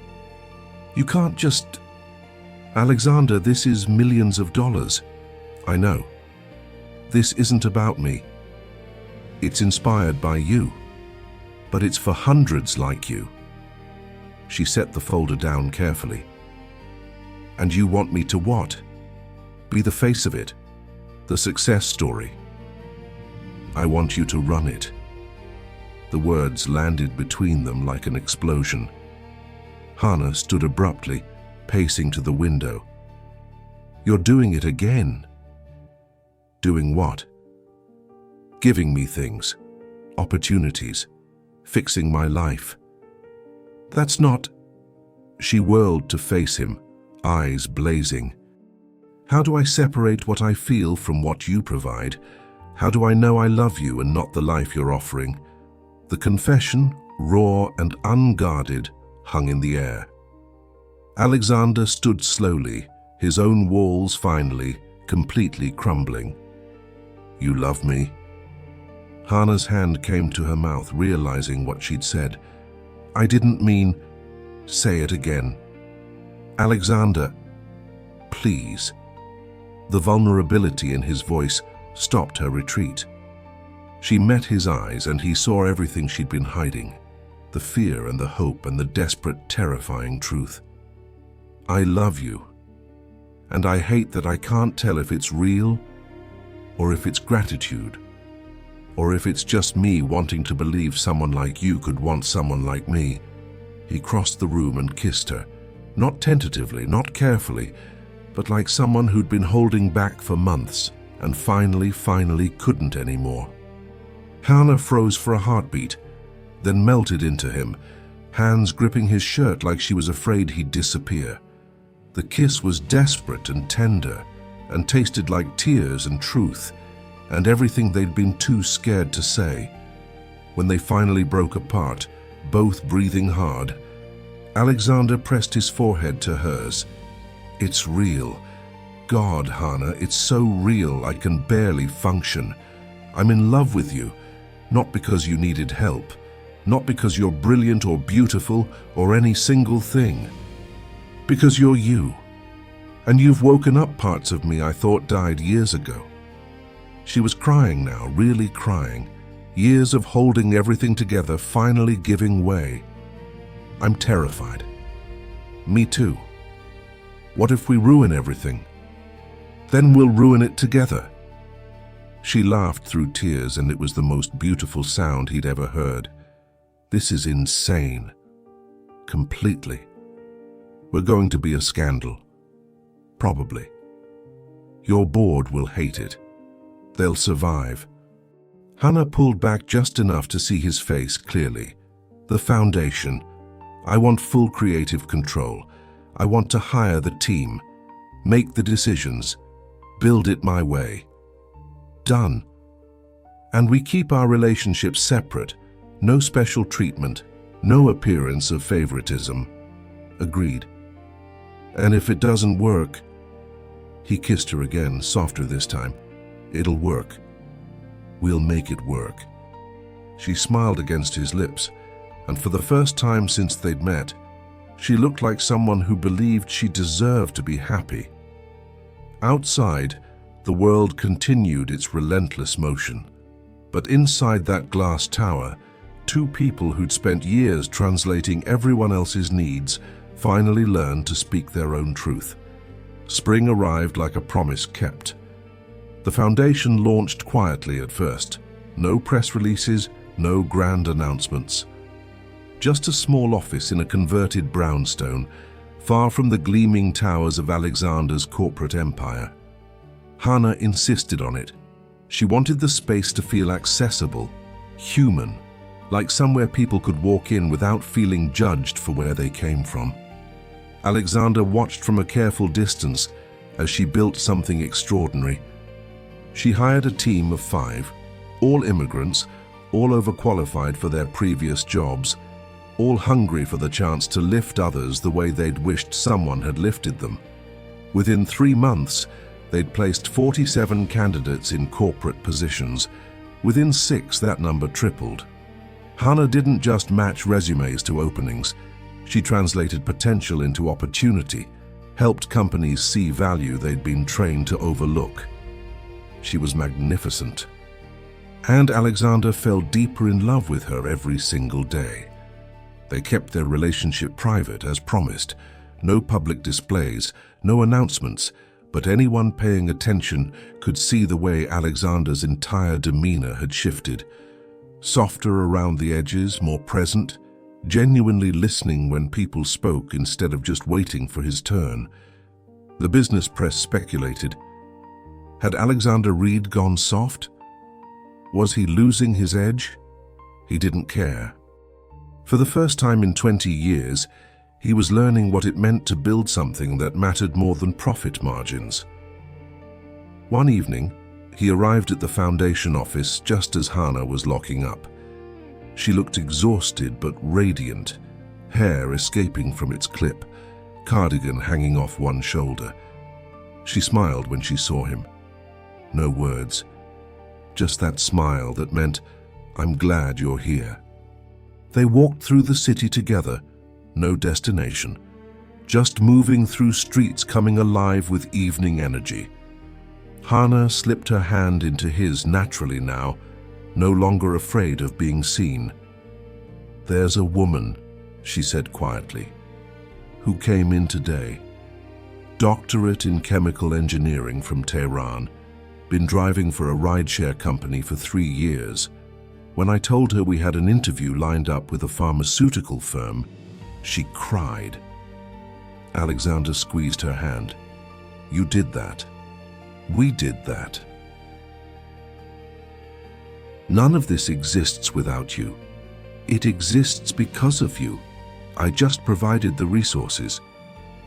[SPEAKER 1] You can't just... Alexander, this is millions of dollars. I know. This isn't about me. It's inspired by you. But it's for hundreds like you. She set the folder down carefully. And you want me to what? Be the face of it. The success story. I want you to run it. The words landed between them like an explosion. Hannah stood abruptly, pacing to the window. You're doing it again. Doing what? Giving me things, opportunities, fixing my life. That's not... She whirled to face him, eyes blazing. How do I separate what I feel from what you provide? How do I know I love you and not the life you're offering? The confession, raw and unguarded, hung in the air. Alexander stood slowly, his own walls finally, completely crumbling. "You love me?" Hannah's hand came to her mouth, realizing what she'd said. "I didn't mean..." "Say it again." "Alexander, please." The vulnerability in his voice stopped her retreat. She met his eyes and he saw everything she'd been hiding, the fear and the hope and the desperate, terrifying truth. "I love you. And I hate that I can't tell if it's real, or if it's gratitude, or if it's just me wanting to believe someone like you could want someone like me." He crossed the room and kissed her, not tentatively, not carefully, but like someone who'd been holding back for months and finally couldn't anymore. Hannah froze for a heartbeat, then melted into him, hands gripping his shirt like she was afraid he'd disappear. The kiss was desperate and tender, and tasted like tears and truth, and everything they'd been too scared to say. When they finally broke apart, both breathing hard, Alexander pressed his forehead to hers. "It's real. God, Hannah, it's so real I can barely function. I'm in love with you, not because you needed help, not because you're brilliant or beautiful or any single thing. Because you're you. And you've woken up parts of me I thought died years ago." She was crying now, really crying. Years of holding everything together finally giving way. "I'm terrified." "Me too. What if we ruin everything? Then we'll ruin it together." She laughed through tears, and it was the most beautiful sound he'd ever heard. "This is insane. Completely. We're going to be a scandal. Probably. Your board will hate it. They'll survive." Hannah pulled back just enough to see his face clearly. "The foundation. I want full creative control. I want to hire the team, make the decisions, build it my way." "Done. And we keep our relationship separate. No special treatment, no appearance of favoritism." "Agreed. And if it doesn't work..." He kissed her again, softer this time. "It'll work. We'll make it work." She smiled against his lips, and for the first time since they'd met, she looked like someone who believed she deserved to be happy. Outside, the world continued its relentless motion. But inside that glass tower, two people who'd spent years translating everyone else's needs finally learned to speak their own truth. Spring arrived like a promise kept. The foundation launched quietly at first. No press releases, no grand announcements. Just a small office in a converted brownstone, far from the gleaming towers of Alexander's corporate empire. Hannah insisted on it. She wanted the space to feel accessible, human, like somewhere people could walk in without feeling judged for where they came from. Alexander watched from a careful distance as she built something extraordinary. She hired a team of 5, all immigrants, all overqualified for their previous jobs, all hungry for the chance to lift others the way they'd wished someone had lifted them. Within 3 months, they'd placed 47 candidates in corporate positions. Within 6, that number tripled. Hannah didn't just match resumes to openings. She translated potential into opportunity, helped companies see value they'd been trained to overlook. She was magnificent. And Alexander fell deeper in love with her every single day. They kept their relationship private as promised. No public displays, no announcements, but anyone paying attention could see the way Alexander's entire demeanor had shifted. Softer around the edges, more present, genuinely listening when people spoke instead of just waiting for his turn. The business press speculated. Had Alexander Reed gone soft? Was he losing his edge? He didn't care. For the first time in 20 years, he was learning what it meant to build something that mattered more than profit margins. One evening, he arrived at the foundation office just as Hannah was locking up. She looked exhausted but radiant, hair escaping from its clip, cardigan hanging off one shoulder. She smiled when she saw him. No words, just that smile that meant, "I'm glad you're here." They walked through the city together, no destination, just moving through streets coming alive with evening energy. Hannah slipped her hand into his naturally now, no longer afraid of being seen. "There's a woman," she said quietly, "who came in today. Doctorate in chemical engineering from Tehran, been driving for a rideshare company for 3 years. When I told her we had an interview lined up with a pharmaceutical firm, she cried." Alexander squeezed her hand. "You did that. We did that. None of this exists without you. It exists because of you. I just provided the resources.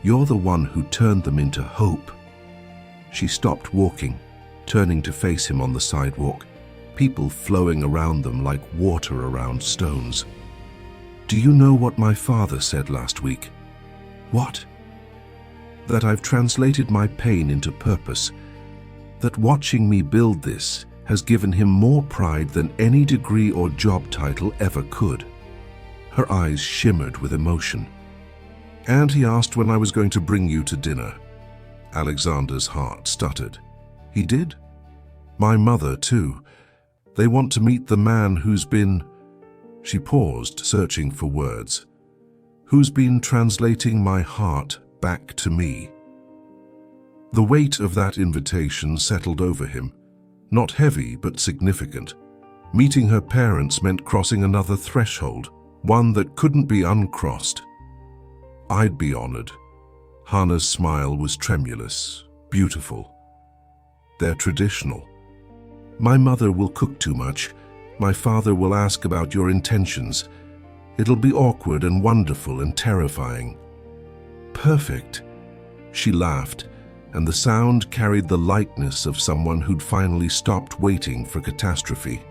[SPEAKER 1] You're the one who turned them into hope." She stopped walking, turning to face him on the sidewalk, people flowing around them like water around stones. "Do you know what my father said last week?" "What?" "That I've translated my pain into purpose. That watching me build this has given him more pride than any degree or job title ever could." Her eyes shimmered with emotion. "And he asked when I was going to bring you to dinner." Alexander's heart stuttered. "He did? My mother, too. They want to meet the man who's been—" She paused, searching for words. "Who's been translating my heart back to me." The weight of that invitation settled over him. Not heavy, but significant. Meeting her parents meant crossing another threshold, one that couldn't be uncrossed. "I'd be honored." Hannah's smile was tremulous, beautiful. "They're traditional. My mother will cook too much. My father will ask about your intentions. It'll be awkward and wonderful and terrifying." "Perfect." She laughed, and the sound carried the lightness of someone who'd finally stopped waiting for catastrophe.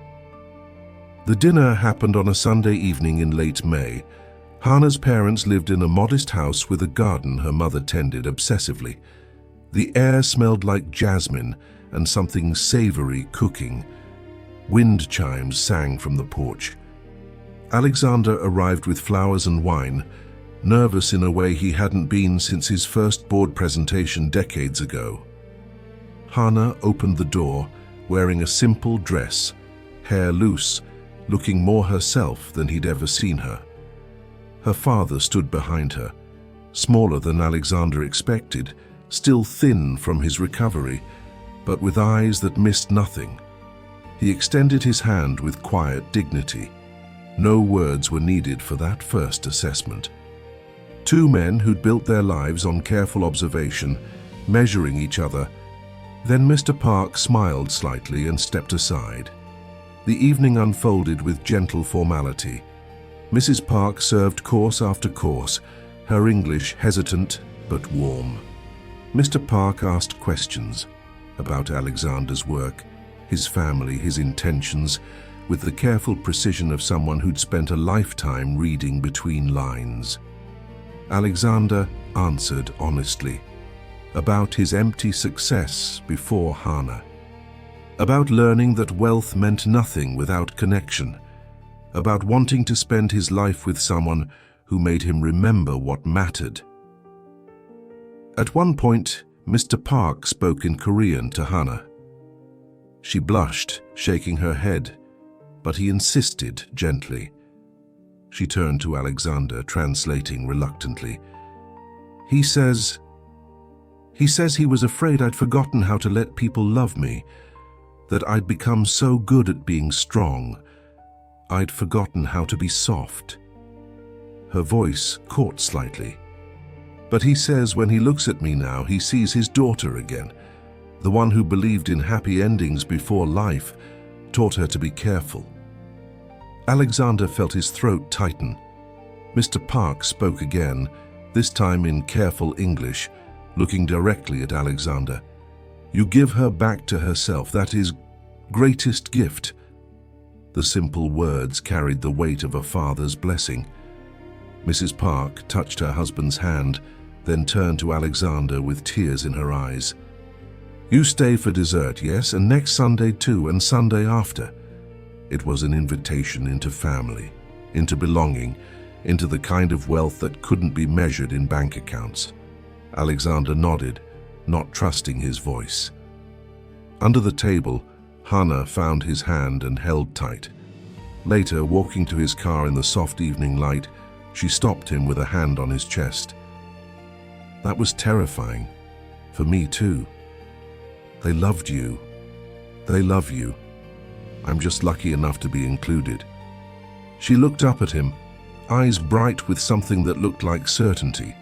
[SPEAKER 1] The dinner happened on a Sunday evening in late May. Hannah's parents lived in a modest house with a garden her mother tended obsessively. The air smelled like jasmine and something savory cooking. Wind chimes sang from the porch. Alexander arrived with flowers and wine, nervous in a way he hadn't been since his first board presentation decades ago. Hannah opened the door, wearing a simple dress, hair loose, looking more herself than he'd ever seen her. Her father stood behind her, smaller than Alexander expected, still thin from his recovery, but with eyes that missed nothing. He extended his hand with quiet dignity. No words were needed for that first assessment. Two men who'd built their lives on careful observation, measuring each other. Then Mr. Park smiled slightly and stepped aside. The evening unfolded with gentle formality. Mrs. Park served course after course, her English hesitant but warm. Mr. Park asked questions about Alexander's work, his family, his intentions, with the careful precision of someone who'd spent a lifetime reading between lines. Alexander answered honestly, about his empty success before Hannah, about learning that wealth meant nothing without connection, about wanting to spend his life with someone who made him remember what mattered. At one point, Mr. Park spoke in Korean to Hannah. She blushed, shaking her head, but he insisted gently. She turned to Alexander, translating reluctantly. He says he was afraid I'd forgotten how to let people love me, that I'd become so good at being strong. I'd forgotten how to be soft." Her voice caught slightly. "But he says when he looks at me now, he sees his daughter again, the one who believed in happy endings before life, taught her to be careful." Alexander felt his throat tighten. Mr. Park spoke again, this time in careful English, looking directly at Alexander. "You give her back to herself, that is greatest gift." The simple words carried the weight of a father's blessing. Mrs. Park touched her husband's hand, then turned to Alexander with tears in her eyes. "You stay for dessert, yes, and next Sunday too, and Sunday after." It was an invitation into family, into belonging, into the kind of wealth that couldn't be measured in bank accounts. Alexander nodded, not trusting his voice. Under the table, Hannah found his hand and held tight. Later, walking to his car in the soft evening light, she stopped him with a hand on his chest. "That was terrifying. For me too. They loved you. They love you. I'm just lucky enough to be included." She looked up at him, eyes bright with something that looked like certainty.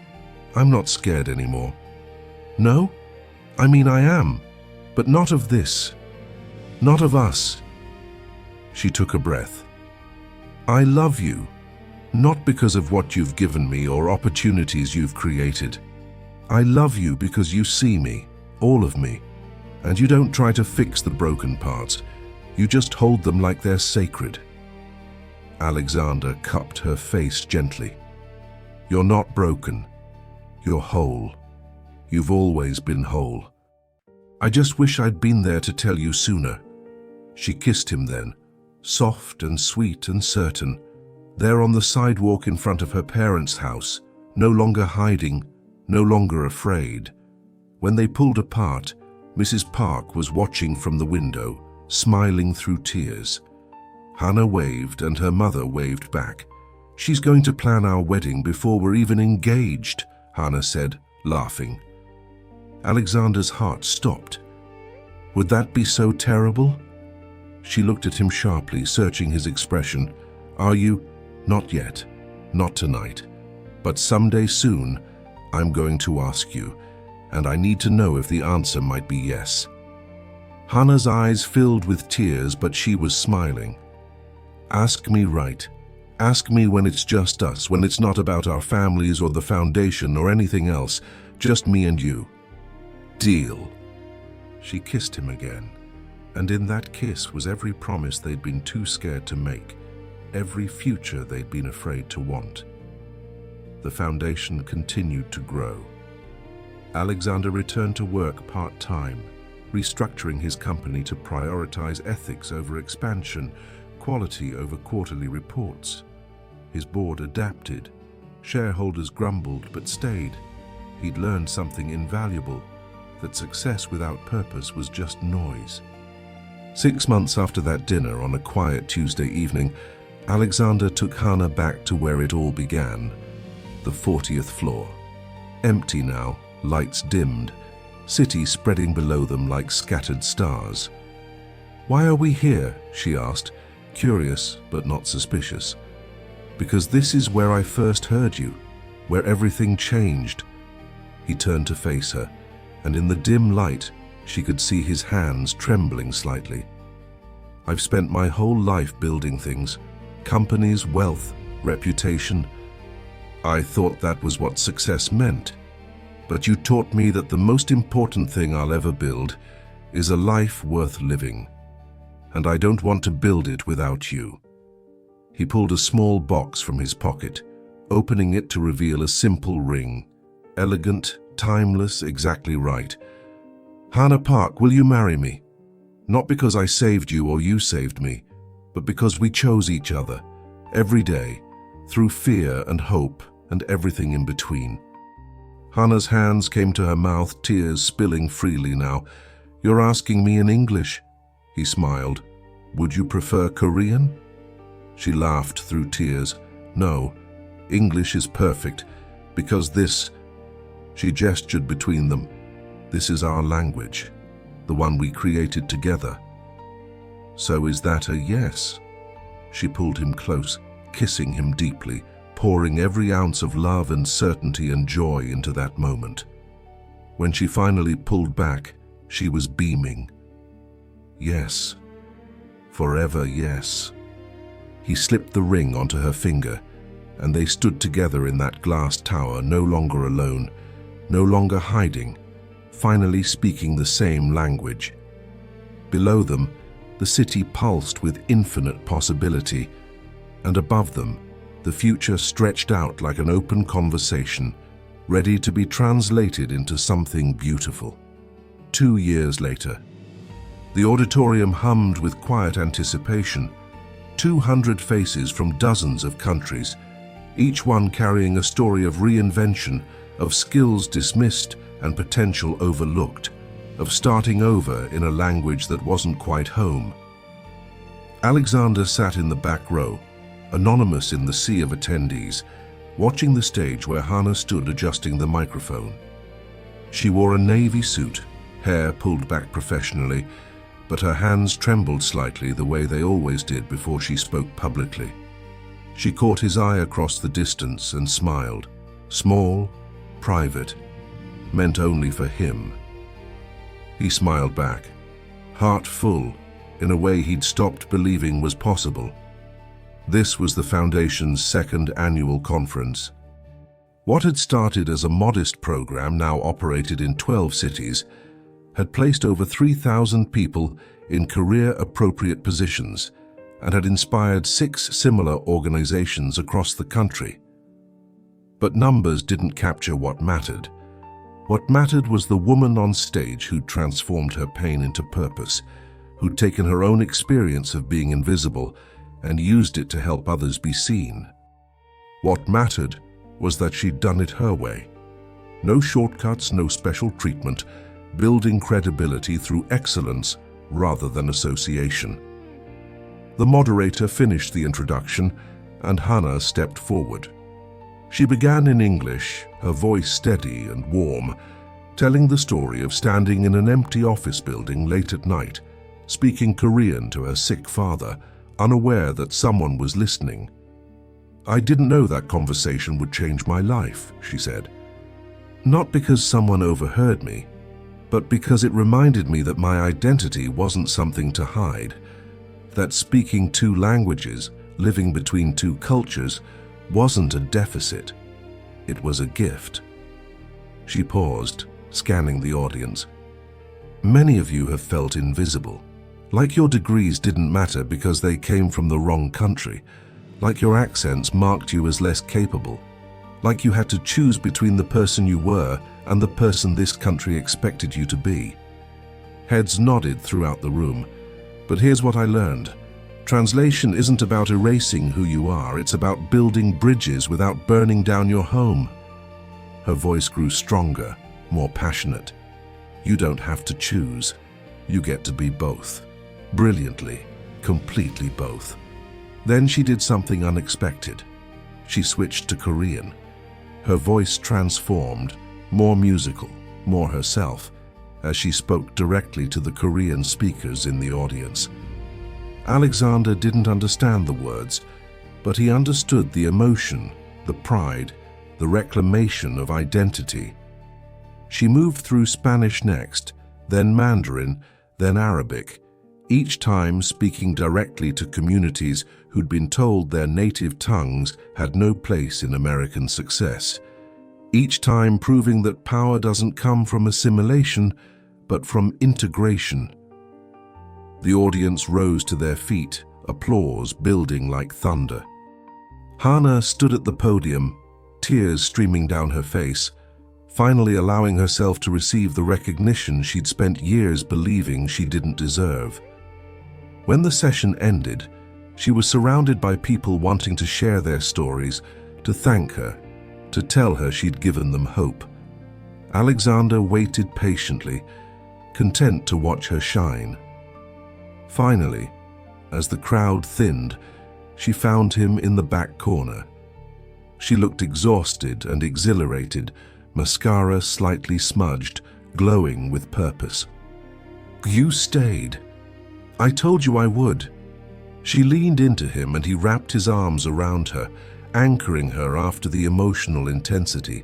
[SPEAKER 1] "I'm not scared anymore." "No? I mean, I am. But not of this. Not of us." She took a breath. "I love you. Not because of what you've given me or opportunities you've created. I love you because you see me, all of me, and you don't try to fix the broken parts. You just hold them like they're sacred." Alexander cupped her face gently. "You're not broken. You're whole. You've always been whole. I just wish I'd been there to tell you sooner." She kissed him then, soft and sweet and certain, there on the sidewalk in front of her parents' house, no longer hiding, no longer afraid. When they pulled apart, Mrs. Park was watching from the window, smiling through tears. Hannah waved and her mother waved back. "She's going to plan our wedding before we're even engaged," Hannah said, laughing. Alexander's heart stopped. Would that be so terrible? She looked at him sharply, searching his expression. "Are you?" "Not yet. Not tonight. But someday soon, I'm going to ask you, and I need to know if the answer might be yes." Hannah's eyes filled with tears, but she was smiling. "Ask me right. Ask me when it's just us, when it's not about our families or the foundation or anything else, just me and you. Deal." She kissed him again, and in that kiss was every promise they'd been too scared to make, every future they'd been afraid to want. The foundation continued to grow. Alexander returned to work part-time, restructuring his company to prioritize ethics over expansion, quality over quarterly reports. His board adapted. Shareholders grumbled but stayed. He'd learned something invaluable, that success without purpose was just noise. 6 months after that dinner on a quiet Tuesday evening, Alexander took Hannah back to where it all began, the 40th floor. Empty now, lights dimmed, city spreading below them like scattered stars. "Why are we here?" she asked, curious but not suspicious. "Because this is where I first heard you, where everything changed." He turned to face her, and in the dim light, she could see his hands trembling slightly. "I've spent my whole life building things, companies, wealth, reputation. I thought that was what success meant. But you taught me that the most important thing I'll ever build is a life worth living. And I don't want to build it without you." He pulled a small box from his pocket, opening it to reveal a simple ring. Elegant, timeless, exactly right. "Hannah Park, will you marry me? Not because I saved you or you saved me, but because we chose each other, every day, through fear and hope and everything in between." Hannah's hands came to her mouth, tears spilling freely now. "You're asking me in English?" He smiled. "Would you prefer Korean?" She laughed through tears. "No, English is perfect, because this..." She gestured between them. "This is our language, the one we created together." "So is that a yes?" She pulled him close, kissing him deeply, pouring every ounce of love and certainty and joy into that moment. When she finally pulled back, she was beaming. "Yes. Forever yes." He slipped the ring onto her finger, and they stood together in that glass tower, no longer alone, no longer hiding, finally speaking the same language. Below them, the city pulsed with infinite possibility, and above them, the future stretched out like an open conversation, ready to be translated into something beautiful. 2 years later, the auditorium hummed with quiet anticipation. 200 faces from dozens of countries, each one carrying a story of reinvention, of skills dismissed and potential overlooked, of starting over in a language that wasn't quite home. Alexander sat in the back row, anonymous in the sea of attendees, watching the stage where Hannah stood adjusting the microphone. She wore a navy suit, hair pulled back professionally, but her hands trembled slightly the way they always did before she spoke publicly. She caught his eye across the distance and smiled. Small, private, meant only for him. He smiled back, heart full, in a way he'd stopped believing was possible. This was the Foundation's second annual conference. What had started as a modest program, now operated in 12 cities, had placed over 3,000 people in career-appropriate positions and had inspired 6 similar organizations across the country. But numbers didn't capture what mattered. What mattered was the woman on stage who'd transformed her pain into purpose, who'd taken her own experience of being invisible and used it to help others be seen. What mattered was that she'd done it her way. No shortcuts, no special treatment, building credibility through excellence rather than association. The moderator finished the introduction, and Hannah stepped forward. She began in English, her voice steady and warm, telling the story of standing in an empty office building late at night, speaking Korean to her sick father, unaware that someone was listening. "I didn't know that conversation would change my life," she said. "Not because someone overheard me, but because it reminded me that my identity wasn't something to hide, that speaking 2 languages, living between 2 cultures, wasn't a deficit. It was a gift." She paused, scanning the audience. "Many of you have felt invisible, like your degrees didn't matter because they came from the wrong country, like your accents marked you as less capable, like you had to choose between the person you were and the person this country expected you to be." Heads nodded throughout the room. "But here's what I learned. Translation isn't about erasing who you are, it's about building bridges without burning down your home." Her voice grew stronger, more passionate. "You don't have to choose. You get to be both. Brilliantly, completely both." Then she did something unexpected. She switched to Korean. Her voice transformed, more musical, more herself, as she spoke directly to the Korean speakers in the audience. Alexander didn't understand the words, but he understood the emotion, the pride, the reclamation of identity. She moved through Spanish next, then Mandarin, then Arabic, each time speaking directly to communities who'd been told their native tongues had no place in American success. Each time proving that power doesn't come from assimilation, but from integration. The audience rose to their feet, applause building like thunder. Hannah stood at the podium, tears streaming down her face, finally allowing herself to receive the recognition she'd spent years believing she didn't deserve. When the session ended, she was surrounded by people wanting to share their stories, to thank her, to tell her she'd given them hope. Alexander waited patiently, content to watch her shine. Finally, as the crowd thinned, she found him in the back corner. She looked exhausted and exhilarated, mascara slightly smudged, glowing with purpose. "You stayed. I told you I would." She leaned into him and he wrapped his arms around her, anchoring her after the emotional intensity.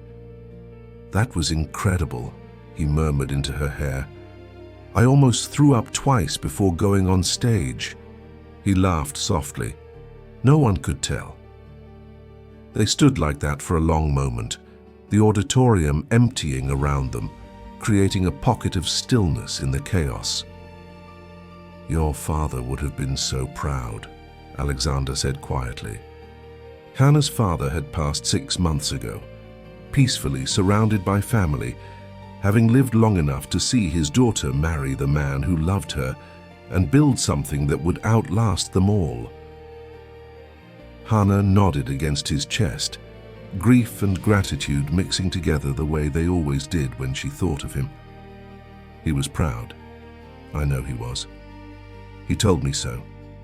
[SPEAKER 1] "That was incredible," he murmured into her hair. "I almost threw up twice before going on stage." He laughed softly. No one could tell. They stood like that for a long moment, the auditorium emptying around them, creating a pocket of stillness in the chaos. "Your father would have been so proud," Alexander said quietly. Hannah's father had passed 6 months ago, peacefully surrounded by family, having lived long enough to see his daughter marry the man who loved her and build something that would outlast them all. Hannah nodded against his chest, grief and gratitude mixing together the way they always did when she thought of him. He was proud. I know he was. He told me so,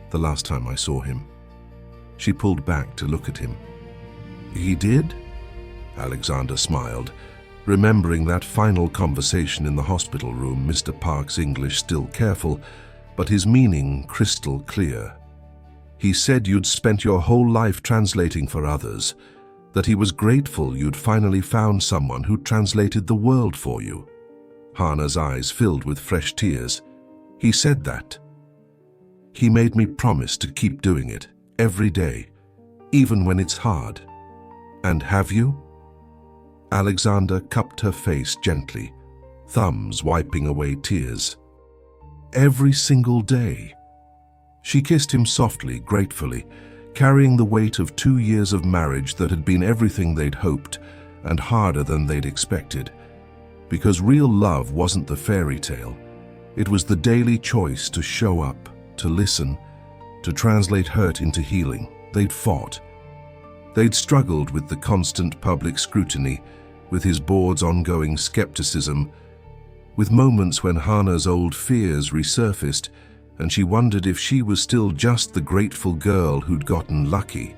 [SPEAKER 1] the last time I saw him. She pulled back to look at him. He did? Alexander smiled, remembering that final conversation in the hospital room, Mr. Park's English still careful, but his meaning crystal clear. He said you'd spent your whole life translating for others, that he was grateful you'd finally found someone who translated the world for you. Hannah's eyes filled with fresh tears. He said that. He made me promise to keep doing it, every day, even when it's hard. And have you? Alexander cupped her face gently, thumbs wiping away tears. Every single day. She kissed him softly, gratefully, carrying the weight of 2 years of marriage that had been everything they'd hoped and harder than they'd expected. Because real love wasn't the fairy tale. It was the daily choice to show up, to listen, to translate hurt into healing. They'd fought. They'd struggled with the constant public scrutiny, with his board's ongoing skepticism, with moments when Hannah's old fears resurfaced and she wondered if she was still just the grateful girl who'd gotten lucky.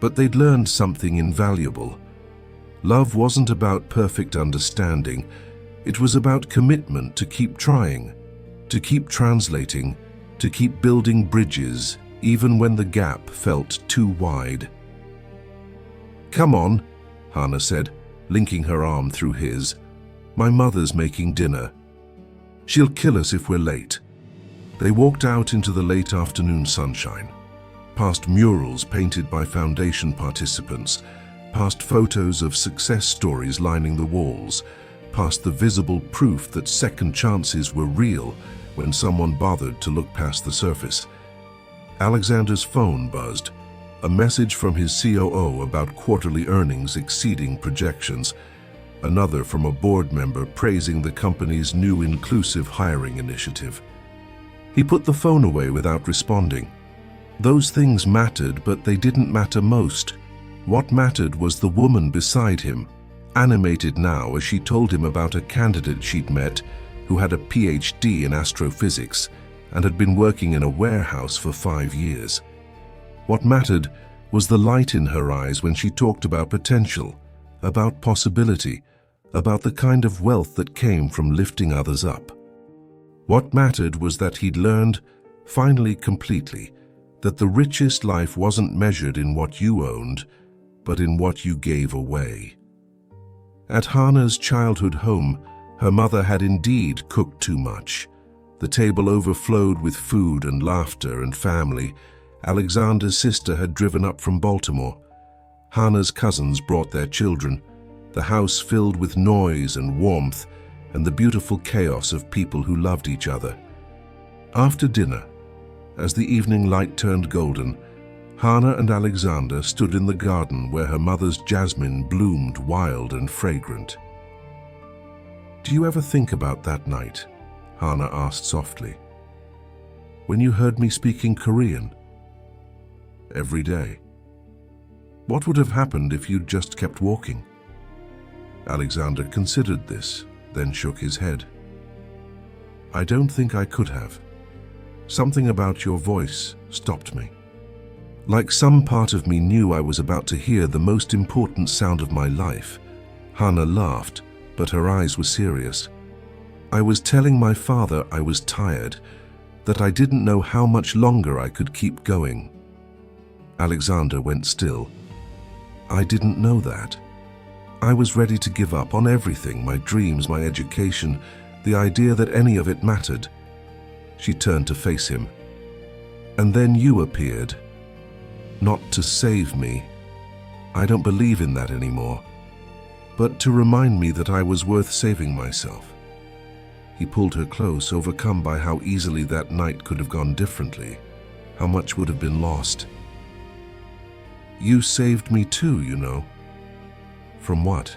[SPEAKER 1] But they'd learned something invaluable. Love wasn't about perfect understanding. It was about commitment to keep trying, to keep translating, to keep building bridges, even when the gap felt too wide. "Come on," Hannah said, linking her arm through his. "My mother's making dinner. She'll kill us if we're late." They walked out into the late afternoon sunshine, past murals painted by foundation participants, past photos of success stories lining the walls, past the visible proof that second chances were real when someone bothered to look past the surface. Alexander's phone buzzed, a message from his COO about quarterly earnings exceeding projections, another from a board member praising the company's new inclusive hiring initiative. He put the phone away without responding. Those things mattered, but they didn't matter most. What mattered was the woman beside him, animated now as she told him about a candidate she'd met who had a PhD in astrophysics and had been working in a warehouse for 5 years. What mattered was the light in her eyes when she talked about potential, about possibility, about the kind of wealth that came from lifting others up. What mattered was that he'd learned, finally completely, that the richest life wasn't measured in what you owned, but in what you gave away. At Hannah's childhood home, her mother had indeed cooked too much. The table overflowed with food and laughter and family. Alexander's sister had driven up from Baltimore. Hannah's cousins brought their children. The house filled with noise and warmth, and the beautiful chaos of people who loved each other. After dinner, as the evening light turned golden, Hannah and Alexander stood in the garden where her mother's jasmine bloomed wild and fragrant. "Do you ever think about that night?" Hannah asked softly. "When you heard me speaking Korean?" "Every day." "What would have happened if you'd just kept walking?" Alexander considered this, then shook his head. "I don't think I could have. Something about your voice stopped me. Like some part of me knew I was about to hear the most important sound of my life." Hannah laughed, but her eyes were serious. "I was telling my father I was tired, that I didn't know how much longer I could keep going." Alexander went still. "I didn't know that. I was ready to give up on everything, my dreams, my education, the idea that any of it mattered." She turned to face him. "And then you appeared. Not to save me. I don't believe in that anymore. But to remind me that I was worth saving myself." He pulled her close, overcome by how easily that night could have gone differently, how much would have been lost. You saved me too, you know. From what?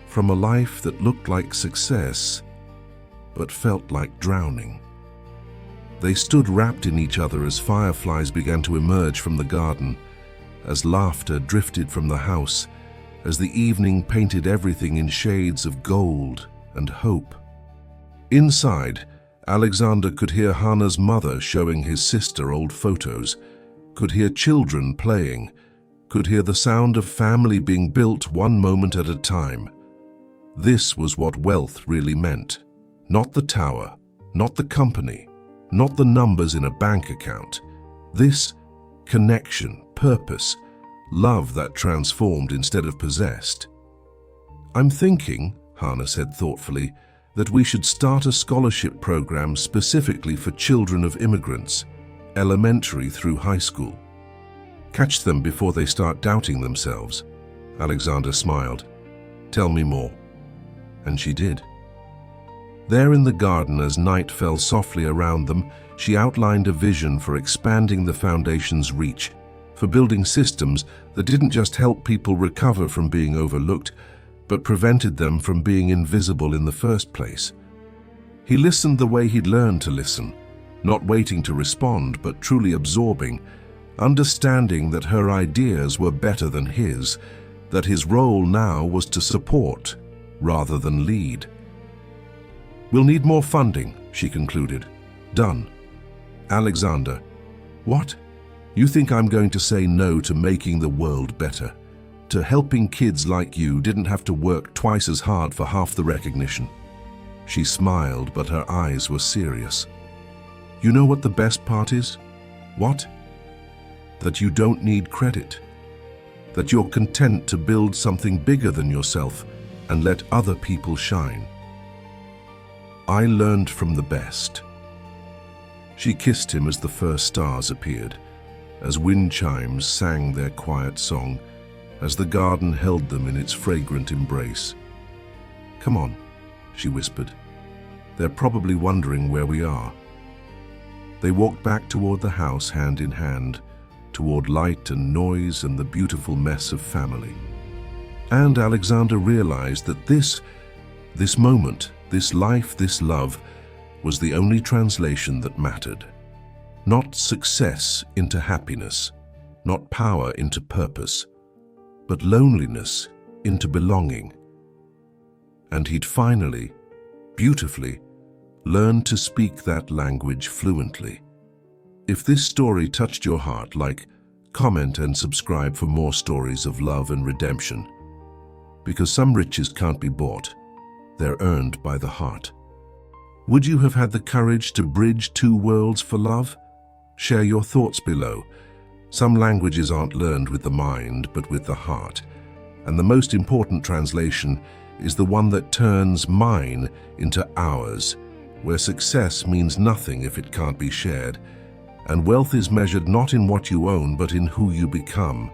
[SPEAKER 1] From a life that looked like success, but felt like drowning. They stood wrapped in each other as fireflies began to emerge from the garden, as laughter drifted from the house, as the evening painted everything in shades of gold and hope. Inside, Alexander could hear Hannah's mother showing his sister old photos, could hear children playing, could hear the sound of family being built one moment at a time. This was what wealth really meant. Not the tower, not the company, not the numbers in a bank account. This connection, purpose, love that transformed instead of possessed. I'm thinking, Hannah said thoughtfully, that we should start a scholarship program specifically for children of immigrants, elementary through high school. Catch them before they start doubting themselves. Alexander smiled. Tell me more. And she did. There in the garden, as night fell softly around them, she outlined a vision for expanding the foundation's reach, for building systems that didn't just help people recover from being overlooked, but prevented them from being invisible in the first place. He listened the way he'd learned to listen, not waiting to respond, but truly absorbing, understanding that her ideas were better than his, that his role now was to support rather than lead. We'll need more funding, she concluded. Done. Alexander, what? You think I'm going to say no to making the world better? To helping kids like you didn't have to work twice as hard for half the recognition? She smiled, but her eyes were serious. You know what the best part is? What? That you don't need credit. That you're content to build something bigger than yourself and let other people shine. I learned from the best. She kissed him as the first stars appeared, as wind chimes sang their quiet song, as the garden held them in its fragrant embrace. Come on, she whispered. They're probably wondering where we are. They walked back toward the house hand in hand, toward light and noise and the beautiful mess of family. And Alexander realized that this moment, this life, this love, was the only translation that mattered. Not success into happiness, not power into purpose, but loneliness into belonging. And he'd finally, beautifully, learned to speak that language fluently. If this story touched your heart, comment and subscribe for more stories of love and redemption. Because some riches can't be bought, they're earned by the heart. Would you have had the courage to bridge two worlds for love? Share your thoughts below. Some languages aren't learned with the mind, but with the heart. And the most important translation is the one that turns mine into ours, where success means nothing if it can't be shared, and wealth is measured not in what you own, but in who you become.